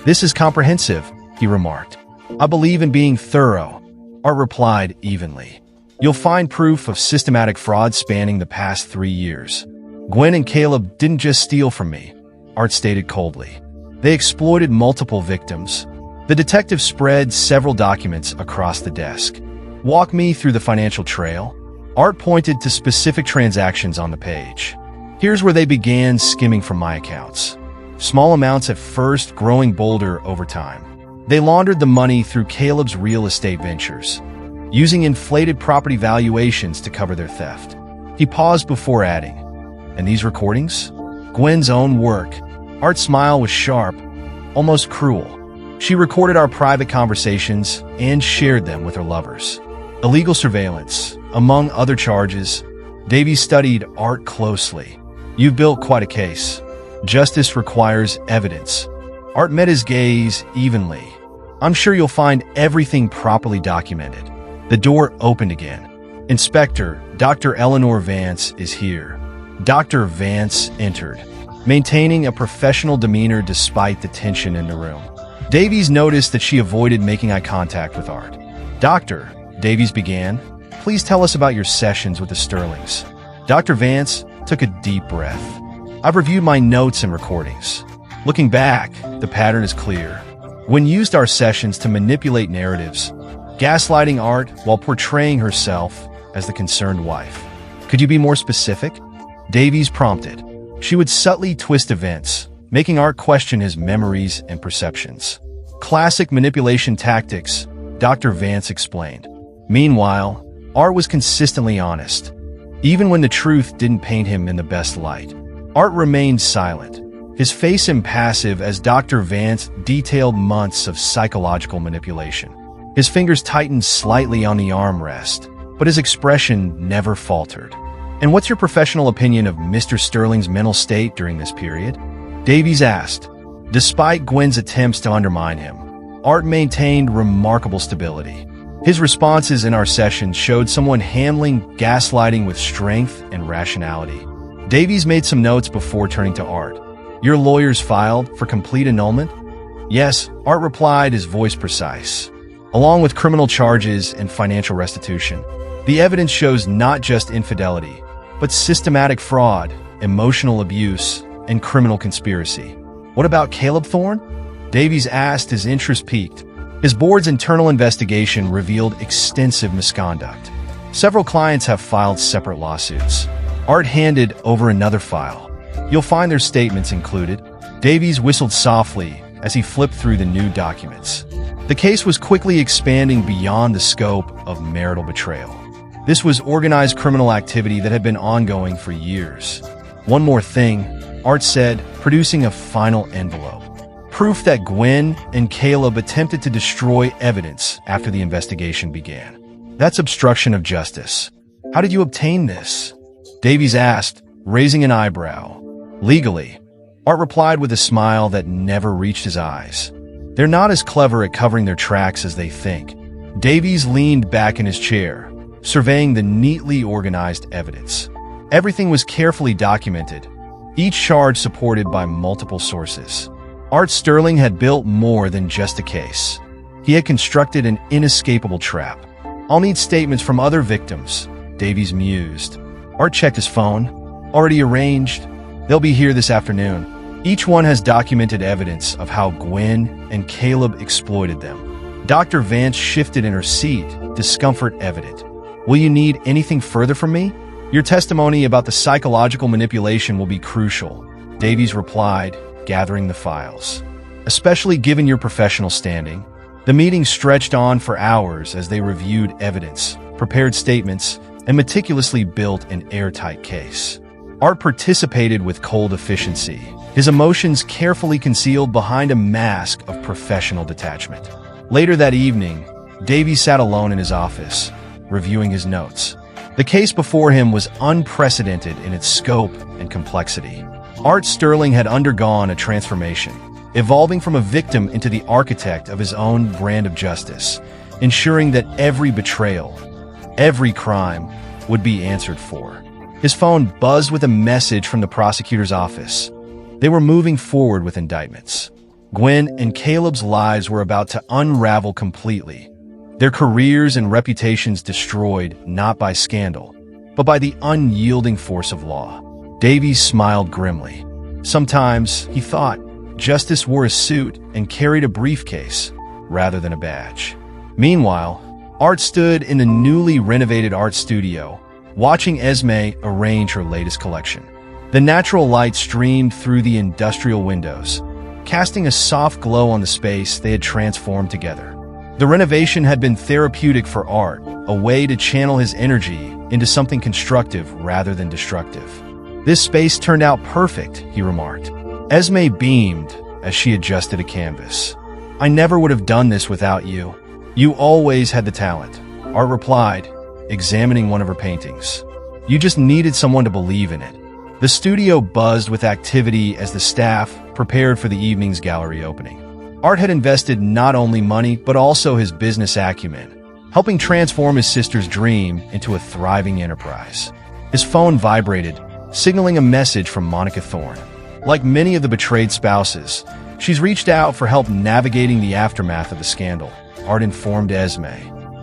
Speaker 1: "This is comprehensive," he remarked. "I believe in being thorough," Art replied evenly. "You'll find proof of systematic fraud spanning the past 3 years. Gwen and Caleb didn't just steal from me," Art stated coldly. "They exploited multiple victims." The detective spread several documents across the desk. "Walk me through the financial trail." Art pointed to specific transactions on the page. "Here's where they began skimming from my accounts. Small amounts at first, growing bolder over time. They laundered the money through Caleb's real estate ventures, using inflated property valuations to cover their theft." He paused before adding, "And these recordings? Gwen's own work." Art's smile was sharp, almost cruel. "She recorded our private conversations and shared them with her lovers." Illegal surveillance, among other charges. Davies studied Art closely. "You've built quite a case. Justice requires evidence." Art met his gaze evenly. "I'm sure you'll find everything properly documented." The door opened again. "Inspector, Dr. Eleanor Vance is here." Dr. Vance entered, maintaining a professional demeanor despite the tension in the room. Davies noticed that she avoided making eye contact with Art. "Doctor," Davies began, "please tell us about your sessions with the Sterlings." Dr. Vance took a deep breath. "I've reviewed my notes and recordings. Looking back, the pattern is clear. Gwen used our sessions to manipulate narratives, gaslighting Art while portraying herself as the concerned wife." "Could you be more specific?" Davies prompted. She would subtly twist events, making Art question his memories and perceptions. "Classic manipulation tactics," Dr. Vance explained. Meanwhile, Art was consistently honest, even when the truth didn't paint him in the best light. Art remained silent, his face impassive as Dr. Vance detailed months of psychological manipulation. His fingers tightened slightly on the armrest, but his expression never faltered. "And what's your professional opinion of Mr. Sterling's mental state during this period?" Davies asked. Despite Gwen's attempts to undermine him, Art maintained remarkable stability. His responses in our sessions showed someone handling gaslighting with strength and rationality. Davies made some notes before turning to Art. "Your lawyers filed for complete annulment?" "Yes," Art replied, his voice precise. "Along with criminal charges and financial restitution. The evidence shows not just infidelity, but systematic fraud, emotional abuse, and criminal conspiracy." "What about Caleb Thorne?" Davies asked, his interest piqued. His board's internal investigation revealed extensive misconduct. Several clients have filed separate lawsuits. Art handed over another file. "You'll find their statements included." Davies whistled softly as he flipped through the new documents. The case was quickly expanding beyond the scope of marital betrayal. This was organized criminal activity that had been ongoing for years. "One more thing," Art said, producing a final envelope. "Proof that Gwen and Caleb attempted to destroy evidence after the investigation began. That's obstruction of justice." "How did you obtain this?" Davies asked, raising an eyebrow. "Legally," Art replied with a smile that never reached his eyes. "They're not as clever at covering their tracks as they think." Davies leaned back in his chair, surveying the neatly organized evidence. Everything was carefully documented, each charge supported by multiple sources. Art Sterling had built more than just a case. He had constructed an inescapable trap. "I'll need statements from other victims," Davies mused. Art checked his phone. "Already arranged. They'll be here this afternoon. Each one has documented evidence of how Gwen and Caleb exploited them." Dr. Vance shifted in her seat, discomfort evident. "Will you need anything further from me?" "Your testimony about the psychological manipulation will be crucial," Davies replied, gathering the files. "Especially given your professional standing." The meeting stretched on for hours as they reviewed evidence, prepared statements, and meticulously built an airtight case. Art participated with cold efficiency, his emotions carefully concealed behind a mask of professional detachment. Later that evening, Davies sat alone in his office, reviewing his notes. The case before him was unprecedented in its scope and complexity. Art Sterling had undergone a transformation, evolving from a victim into the architect of his own brand of justice, ensuring that every betrayal, every crime, would be answered for. His phone buzzed with a message from the prosecutor's office. They were moving forward with indictments. Gwen and Caleb's lives were about to unravel completely, their careers and reputations destroyed not by scandal, but by the unyielding force of law. Davies smiled grimly. Sometimes, he thought, justice wore a suit and carried a briefcase rather than a badge. Meanwhile, Art stood in the newly renovated art studio, watching Esme arrange her latest collection. The natural light streamed through the industrial windows, casting a soft glow on the space they had transformed together. The renovation had been therapeutic for Art, a way to channel his energy into something constructive rather than destructive. "This space turned out perfect," he remarked. Esme beamed as she adjusted a canvas. "I never would have done this without you. You always had the talent," Art replied, examining one of her paintings. "You just needed someone to believe in it." The studio buzzed with activity as the staff prepared for the evening's gallery opening. Art had invested not only money but also his business acumen, helping transform his sister's dream into a thriving enterprise. His phone vibrated, signaling a message from Monica Thorne. Like many of the betrayed spouses, she's reached out for help navigating the aftermath of the scandal, Art informed Esme.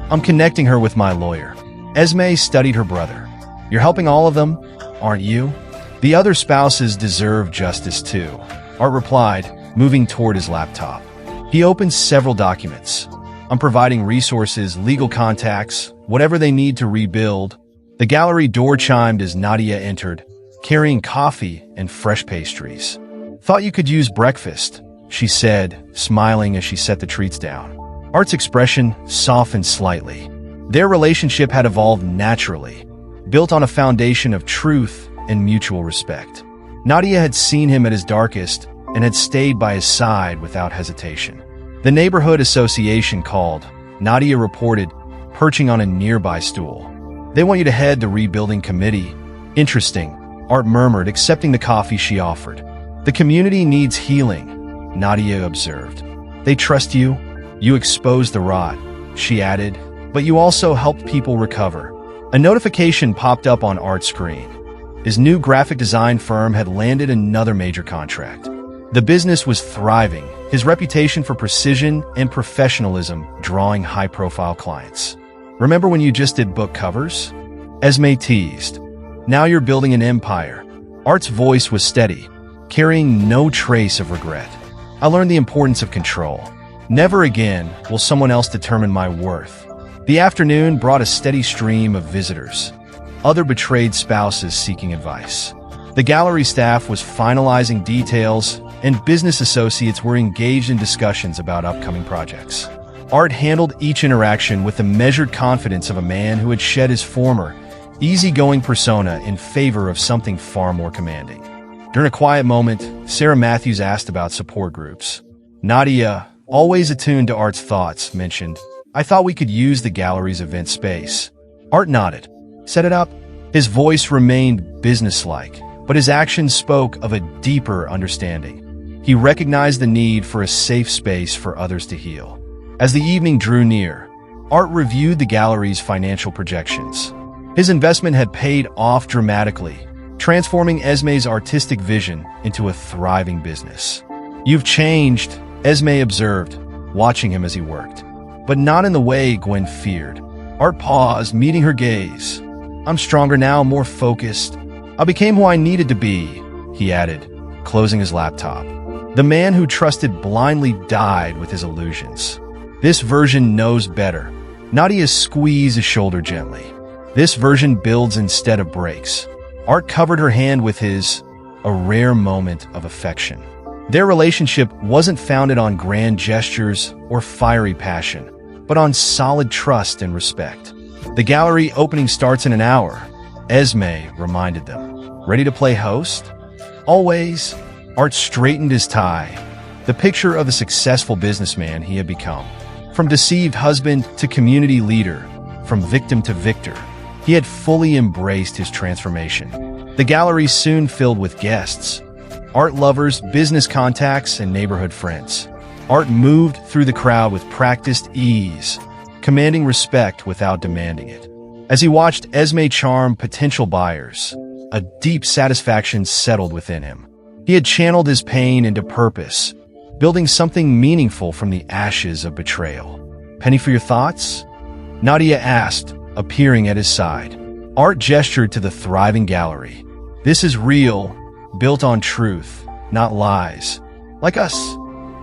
Speaker 1: "I'm connecting her with my lawyer." Esme studied her brother. "You're helping all of them, aren't you?" "The other spouses deserve justice too," Art replied, moving toward his laptop. He opened several documents. "I'm providing resources, legal contacts, whatever they need to rebuild." The gallery door chimed as Nadia entered, carrying coffee and fresh pastries. "Thought you could use breakfast," she said, smiling as she set the treats down. Art's expression softened slightly. Their relationship had evolved naturally, built on a foundation of truth and mutual respect. Nadia had seen him at his darkest and had stayed by his side without hesitation. The neighborhood association called, Nadia reported, perching on a nearby stool. "They want you to head the rebuilding committee." "Interesting," Art murmured, accepting the coffee she offered. "The community needs healing," Nadia observed. "They trust you. You exposed the rot," she added, "but you also helped people recover." A notification popped up on Art's screen. His new graphic design firm had landed another major contract. The business was thriving, his reputation for precision and professionalism drawing high-profile clients. "Remember when you just did book covers?" Esme teased. "Now you're building an empire." Art's voice was steady, carrying no trace of regret. "I learned the importance of control. Never again will someone else determine my worth." The afternoon brought a steady stream of visitors, other betrayed spouses seeking advice. The gallery staff was finalizing details, and business associates were engaged in discussions about upcoming projects. Art handled each interaction with the measured confidence of a man who had shed his former, easygoing persona in favor of something far more commanding. During a quiet moment, Sarah Matthews asked about support groups. Nadia, always attuned to Art's thoughts, mentioned, "I thought we could use the gallery's event space." Art nodded. "Set it up?" His voice remained businesslike, but his actions spoke of a deeper understanding. He recognized the need for a safe space for others to heal. As the evening drew near, Art reviewed the gallery's financial projections. His investment had paid off dramatically, transforming Esme's artistic vision into a thriving business. "You've changed," Esme observed, watching him as he worked. But not in the way Gwen feared. Art paused, meeting her gaze. "I'm stronger now, more focused. I became who I needed to be," he added, closing his laptop. "The man who trusted blindly died with his illusions. This version knows better." Nadia squeezed his shoulder gently. "This version builds instead of breaks." Art covered her hand with his, a rare moment of affection. Their relationship wasn't founded on grand gestures or fiery passion, but on solid trust and respect. "The gallery opening starts in an hour," Esme reminded them. "Ready to play host?" "Always." Art straightened his tie, the picture of the successful businessman he had become. From deceived husband to community leader, from victim to victor, He had fully embraced his transformation. The gallery soon filled with guests, art lovers, business contacts, and neighborhood friends. Art moved through the crowd with practiced ease, commanding respect without demanding it. As he watched Esme charm potential buyers, a deep satisfaction settled within him. He had channeled his pain into purpose, building something meaningful from the ashes of betrayal. "Penny for your thoughts?" Nadia asked, appearing at his side. Art gestured to the thriving gallery. "This is real, built on truth, not lies. Like us?"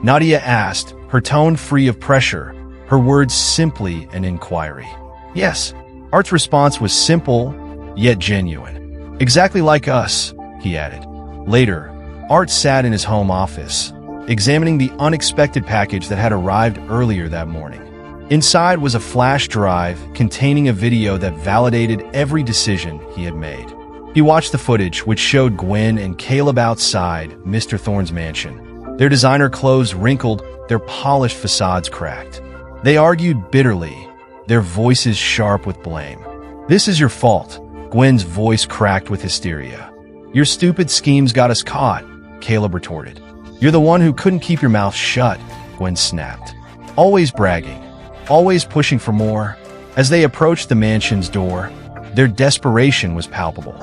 Speaker 1: Nadia asked, her tone free of pressure, her words simply an inquiry. "Yes." Art's response was simple, yet genuine. "Exactly like us," he added. Later, Art sat in his home office, examining the unexpected package that had arrived earlier that morning. Inside was a flash drive containing a video that validated every decision he had made. He watched the footage, which showed Gwen and Caleb outside Mr. Thorne's mansion. Their designer clothes wrinkled, their polished facades cracked. They argued bitterly, their voices sharp with blame. "This is your fault," Gwen's voice cracked with hysteria. "Your stupid schemes got us caught," Caleb retorted. "You're the one who couldn't keep your mouth shut," Gwen snapped. "Always bragging, always pushing for more." As they approached the mansion's door, their desperation was palpable.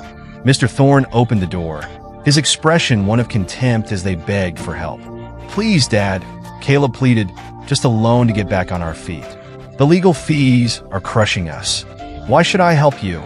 Speaker 1: Mr. Thorne opened the door, his expression one of contempt as they begged for help. "Please, Dad," Caleb pleaded, "just a loan to get back on our feet. The legal fees are crushing us. Why should I help you?"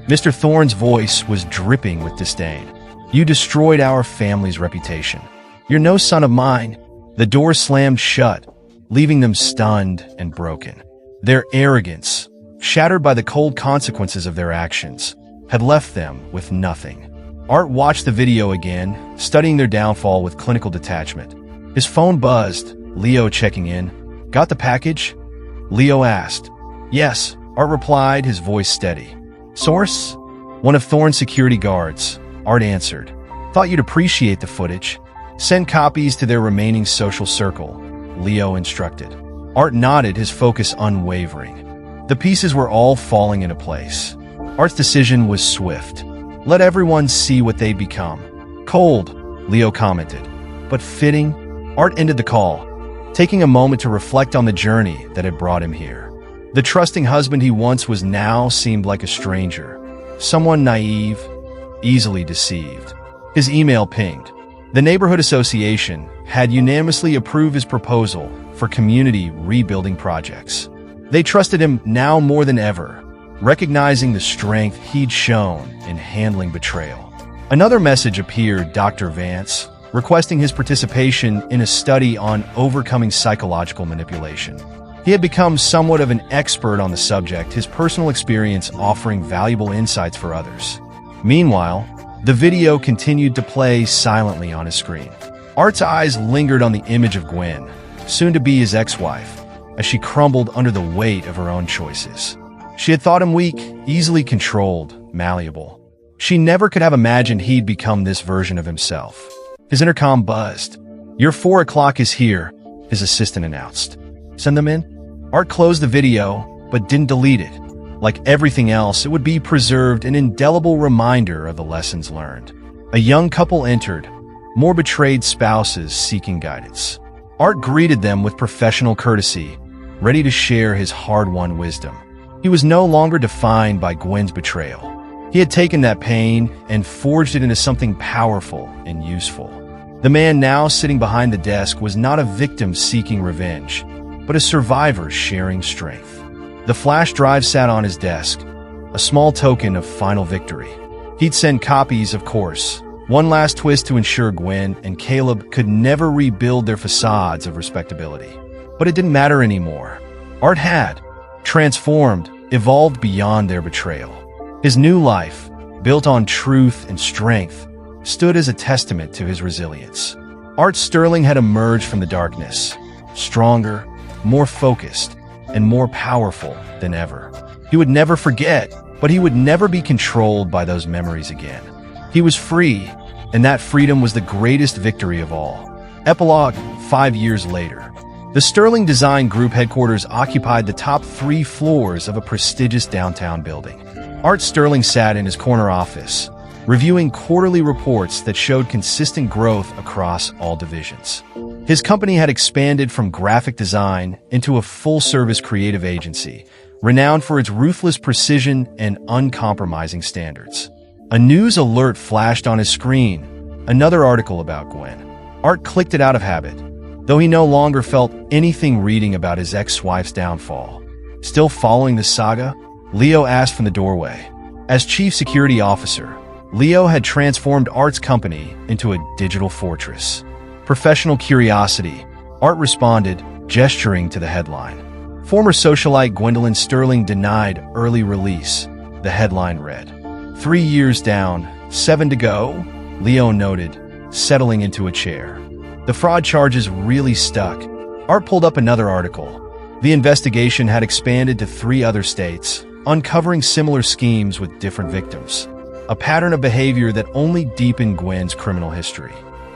Speaker 1: Mr. Thorne's voice was dripping with disdain. "You destroyed our family's reputation. You're no son of mine." The door slammed shut, leaving them stunned and broken. Their arrogance, shattered by the cold consequences of their actions, had left them with nothing. Art watched the video again, studying their downfall with clinical detachment. His phone buzzed, Leo checking in. "Got the package?" Leo asked. "Yes," Art replied, his voice steady. "Source?" "One of Thorne's security guards," Art answered. "Thought you'd appreciate the footage. Send copies to their remaining social circle," Leo instructed. Art nodded, his focus unwavering. The pieces were all falling into place. Art's decision was swift. Let everyone see what they'd become. "Cold," Leo commented, "but fitting." Art ended the call, taking a moment to reflect on the journey that had brought him here. The trusting husband he once was now seemed like a stranger, someone naive, easily deceived. His email pinged. The neighborhood association had unanimously approved his proposal for community rebuilding projects. They trusted him now more than ever, recognizing the strength he'd shown in handling betrayal. Another message appeared, Dr. Vance, requesting his participation in a study on overcoming psychological manipulation. He had become somewhat of an expert on the subject, his personal experience offering valuable insights for others. Meanwhile, the video continued to play silently on his screen. Art's eyes lingered on the image of Gwen, soon to be his ex-wife, as she crumbled under the weight of her own choices. She had thought him weak, easily controlled, malleable. She never could have imagined he'd become this version of himself. His intercom buzzed. "Your 4 o'clock is here," his assistant announced. "Send them in?" Art closed the video, but didn't delete it. Like everything else, it would be preserved, an indelible reminder of the lessons learned. A young couple entered, more betrayed spouses seeking guidance. Art greeted them with professional courtesy, ready to share his hard-won wisdom. He was no longer defined by Gwen's betrayal. He had taken that pain and forged it into something powerful and useful. The man now sitting behind the desk was not a victim seeking revenge, but a survivor sharing strength. The flash drive sat on his desk, a small token of final victory. He'd send copies, of course, one last twist to ensure Gwen and Caleb could never rebuild their facades of respectability. But it didn't matter anymore. Art had transformed, evolved beyond their betrayal. His new life, built on truth and strength, stood as a testament to his resilience. Art Sterling had emerged from the darkness, stronger, more focused, and more powerful than ever. He would never forget, but he would never be controlled by those memories again. He was free, and that freedom was the greatest victory of all. Epilogue, 5 years later. The Sterling Design Group headquarters occupied the top 3 floors of a prestigious downtown building. Art Sterling sat in his corner office, reviewing quarterly reports that showed consistent growth across all divisions. His company had expanded from graphic design into a full-service creative agency, renowned for its ruthless precision and uncompromising standards. A news alert flashed on his screen, another article about Gwen. Art clicked it out of habit, though he no longer felt anything reading about his ex-wife's downfall. Still following the saga? Leo asked from the doorway. As chief security officer, Leo had transformed Art's company into a digital fortress. Professional curiosity, Art responded, gesturing to the headline. Former socialite Gwendolyn Sterling denied early release, the headline read. 3 years down, 7 to go, Leo noted, settling into a chair. The fraud charges really stuck. Art pulled up another article. The investigation had expanded to 3 other states, uncovering similar schemes with different victims. A pattern of behavior that only deepened Gwen's criminal history.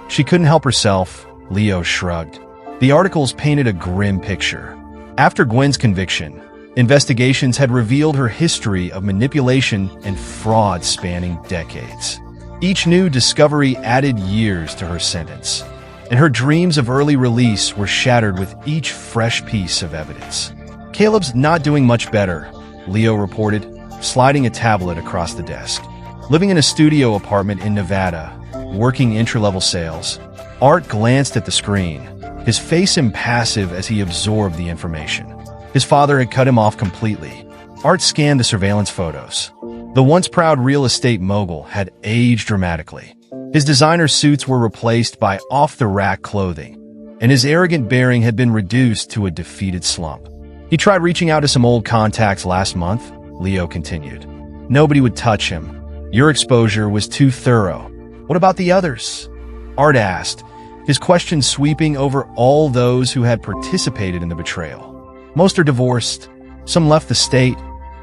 Speaker 1: She couldn't help herself, Leo shrugged. The articles painted a grim picture. After Gwen's conviction, investigations had revealed her history of manipulation and fraud spanning decades. Each new discovery added years to her sentence, and her dreams of early release were shattered with each fresh piece of evidence. Caleb's not doing much better, Leo reported, sliding a tablet across the desk. Living in a studio apartment in Nevada, working entry-level sales, Art glanced at the screen, his face impassive as he absorbed the information. His father had cut him off completely. Art scanned the surveillance photos. The once proud real estate mogul had aged dramatically. His designer suits were replaced by off-the-rack clothing, and his arrogant bearing had been reduced to a defeated slump. He tried reaching out to some old contacts last month, Leo continued. Nobody would touch him. Your exposure was too thorough. What about the others? Art asked, his question sweeping over all those who had participated in the betrayal. Most are divorced. Some left the state,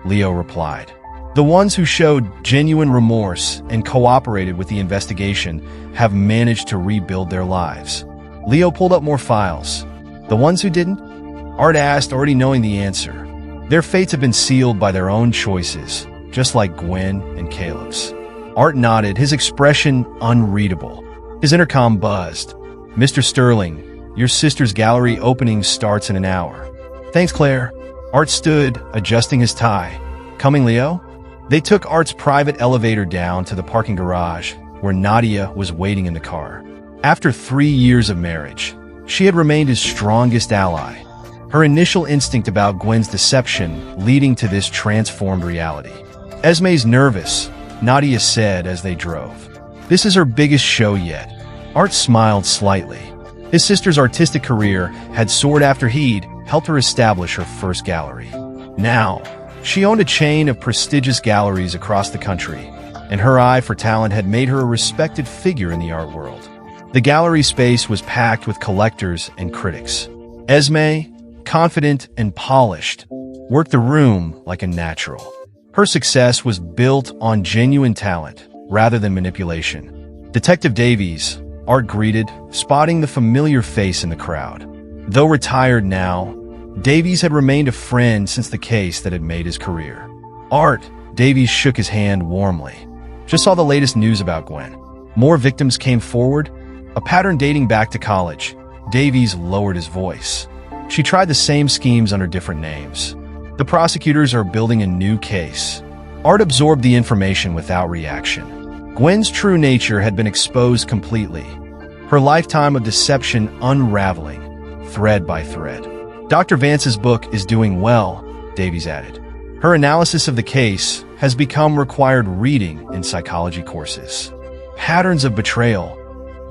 Speaker 1: Leo replied. The ones who showed genuine remorse and cooperated with the investigation have managed to rebuild their lives. Leo pulled up more files. The ones who didn't? Art asked, already knowing the answer. Their fates have been sealed by their own choices, just like Gwen and Caleb's. Art nodded, his expression unreadable. His intercom buzzed. Mr. Sterling, your sister's gallery opening starts in an hour. Thanks, Claire. Art stood, adjusting his tie. Coming, Leo? They took Art's private elevator down to the parking garage, where Nadia was waiting in the car. After 3 years of marriage, she had remained his strongest ally. Her initial instinct about Gwen's deception leading to this transformed reality. Esme's nervous, Nadia said as they drove. This is her biggest show yet. Art smiled slightly. His sister's artistic career had soared after he'd helped her establish her first gallery. Now, she owned a chain of prestigious galleries across the country, and her eye for talent had made her a respected figure in the art world. The gallery space was packed with collectors and critics. Esme, confident and polished, worked the room like a natural. Her success was built on genuine talent rather than manipulation. Detective Davies, Art greeted, spotting the familiar face in the crowd. Though retired now, Davies had remained a friend since the case that had made his career. Art, Davies shook his hand warmly. Just saw the latest news about Gwen. More victims came forward, a pattern dating back to college. Davies lowered his voice. She tried the same schemes under different names. The prosecutors are building a new case. Art absorbed the information without reaction. Gwen's true nature had been exposed completely, her lifetime of deception unraveling, thread by thread. Dr. Vance's book is doing well, Davies added. Her analysis of the case has become required reading in psychology courses. Patterns of Betrayal,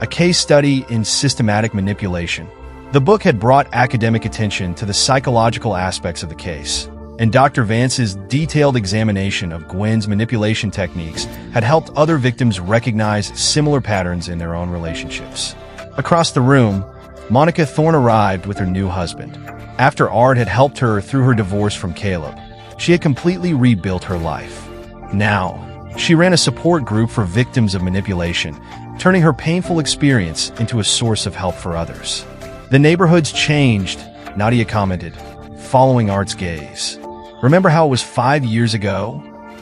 Speaker 1: a case study in systematic manipulation. The book had brought academic attention to the psychological aspects of the case, and Dr. Vance's detailed examination of Gwen's manipulation techniques had helped other victims recognize similar patterns in their own relationships. Across the room, Monica Thorne arrived with her new husband. After Art had helped her through her divorce from Caleb, she had completely rebuilt her life. Now, she ran a support group for victims of manipulation, turning her painful experience into a source of help for others. The neighborhood's changed, Nadia commented, following Art's gaze. Remember how it was 5 years ago?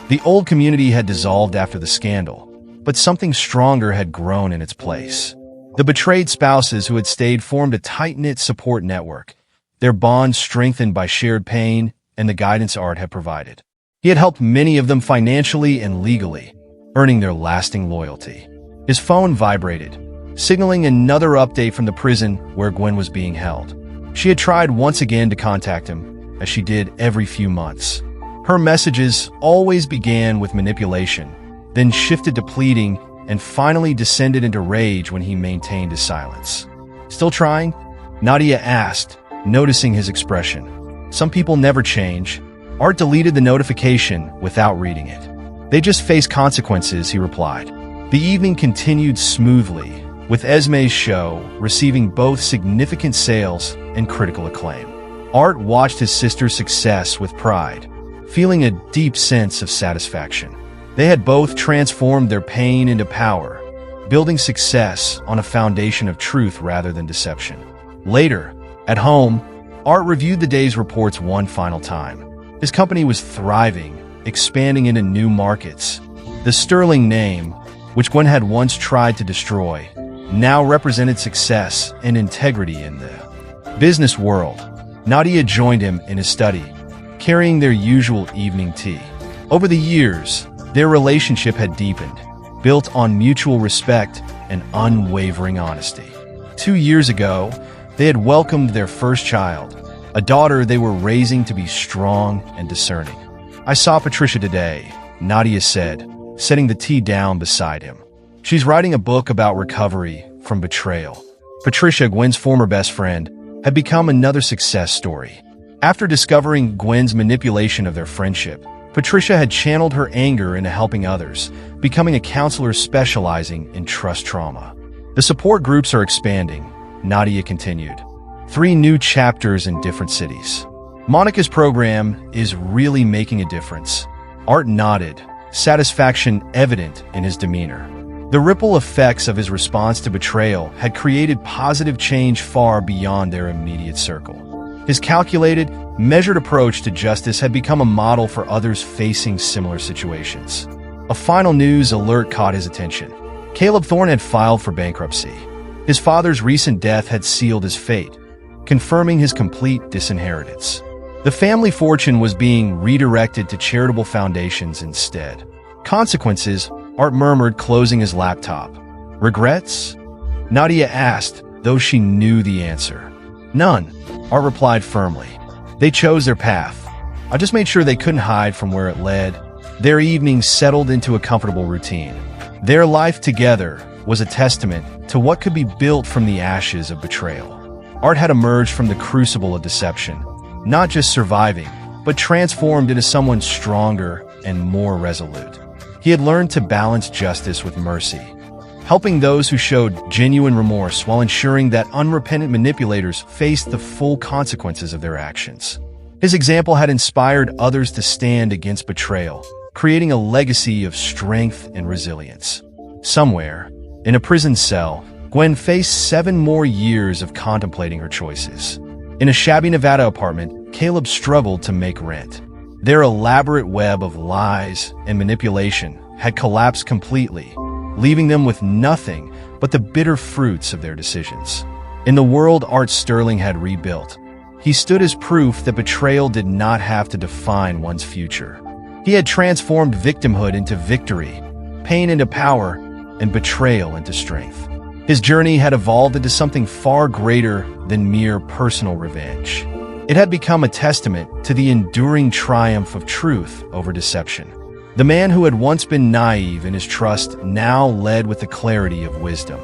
Speaker 1: The old community had dissolved after the scandal, but something stronger had grown in its place. The betrayed spouses who had stayed formed a tight-knit support network, their bond strengthened by shared pain and the guidance Art had provided. He had helped many of them financially and legally, earning their lasting loyalty. His phone vibrated, signaling another update from the prison where Gwen was being held. She had tried once again to contact him, as she did every few months. Her messages always began with manipulation, then shifted to pleading, and finally descended into rage when he maintained his silence. "Still trying?" Nadia asked, noticing his expression. "Some people never change." Art deleted the notification without reading it. "They just face consequences," he replied. The evening continued smoothly, with Esme's show receiving both significant sales and critical acclaim. Art watched his sister's success with pride, feeling a deep sense of satisfaction. They had both transformed their pain into power, building success on a foundation of truth rather than deception. Later, at home, Art reviewed the day's reports one final time. His company was thriving, expanding into new markets. The sterling name, which Gwen had once tried to destroy, now represented success and integrity in the business world. Nadia joined him in his study, carrying their usual evening tea. Over the years, their relationship had deepened, built on mutual respect and unwavering honesty. 2 years ago, they had welcomed their first child, a daughter they were raising to be strong and discerning. "I saw Patricia today," Nadia said, setting the tea down beside him. "She's writing a book about recovery from betrayal." Patricia, Gwen's former best friend, had become another success story. After discovering Gwen's manipulation of their friendship, Patricia had channeled her anger into helping others, becoming a counselor specializing in trust trauma. "The support groups are expanding," Nadia continued. 3 new chapters in different cities. "Monica's program is really making a difference." Art nodded, satisfaction evident in his demeanor. The ripple effects of his response to betrayal had created positive change far beyond their immediate circle. His calculated, measured approach to justice had become a model for others facing similar situations. A final news alert caught his attention. Caleb Thorne had filed for bankruptcy. His father's recent death had sealed his fate, confirming his complete disinheritance. The family fortune was being redirected to charitable foundations instead. "Consequences," Art murmured, closing his laptop. "Regrets?" Nadia asked, though she knew the answer. "None," Art replied firmly. "They chose their path. I just made sure they couldn't hide from where it led." Their evenings settled into a comfortable routine. Their life together was a testament to what could be built from the ashes of betrayal. Art had emerged from the crucible of deception, not just surviving, but transformed into someone stronger and more resolute. He had learned to balance justice with mercy, helping those who showed genuine remorse while ensuring that unrepentant manipulators faced the full consequences of their actions. His example had inspired others to stand against betrayal, creating a legacy of strength and resilience. Somewhere, in a prison cell, Gwen faced 7 more years of contemplating her choices. In a shabby Nevada apartment, Caleb struggled to make rent. Their elaborate web of lies and manipulation had collapsed completely, leaving them with nothing but the bitter fruits of their decisions. In the world Art Sterling had rebuilt, he stood as proof that betrayal did not have to define one's future. He had transformed victimhood into victory, pain into power, and betrayal into strength. His journey had evolved into something far greater than mere personal revenge. It had become a testament to the enduring triumph of truth over deception. The man who had once been naive in his trust now led with the clarity of wisdom.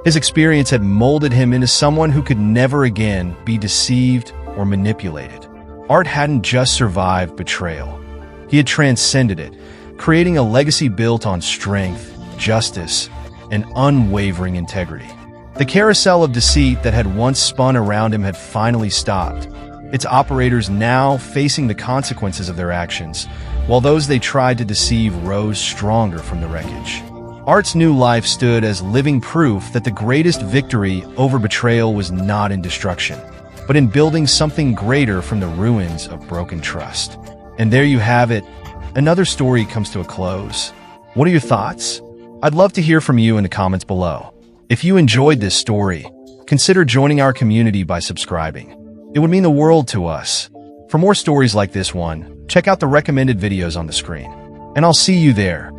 Speaker 1: His experience had molded him into someone who could never again be deceived or manipulated. Art hadn't just survived betrayal. He had transcended it, creating a legacy built on strength, justice, and unwavering integrity. The carousel of deceit that had once spun around him had finally stopped, its operators now facing the consequences of their actions, while those they tried to deceive rose stronger from the wreckage. Art's new life stood as living proof that the greatest victory over betrayal was not in destruction, but in building something greater from the ruins of broken trust. And there you have it, another story comes to a close. What are your thoughts? I'd love to hear from you in the comments below. If you enjoyed this story, consider joining our community by subscribing. It would mean the world to us. For more stories like this one, check out the recommended videos on the screen. And I'll see you there.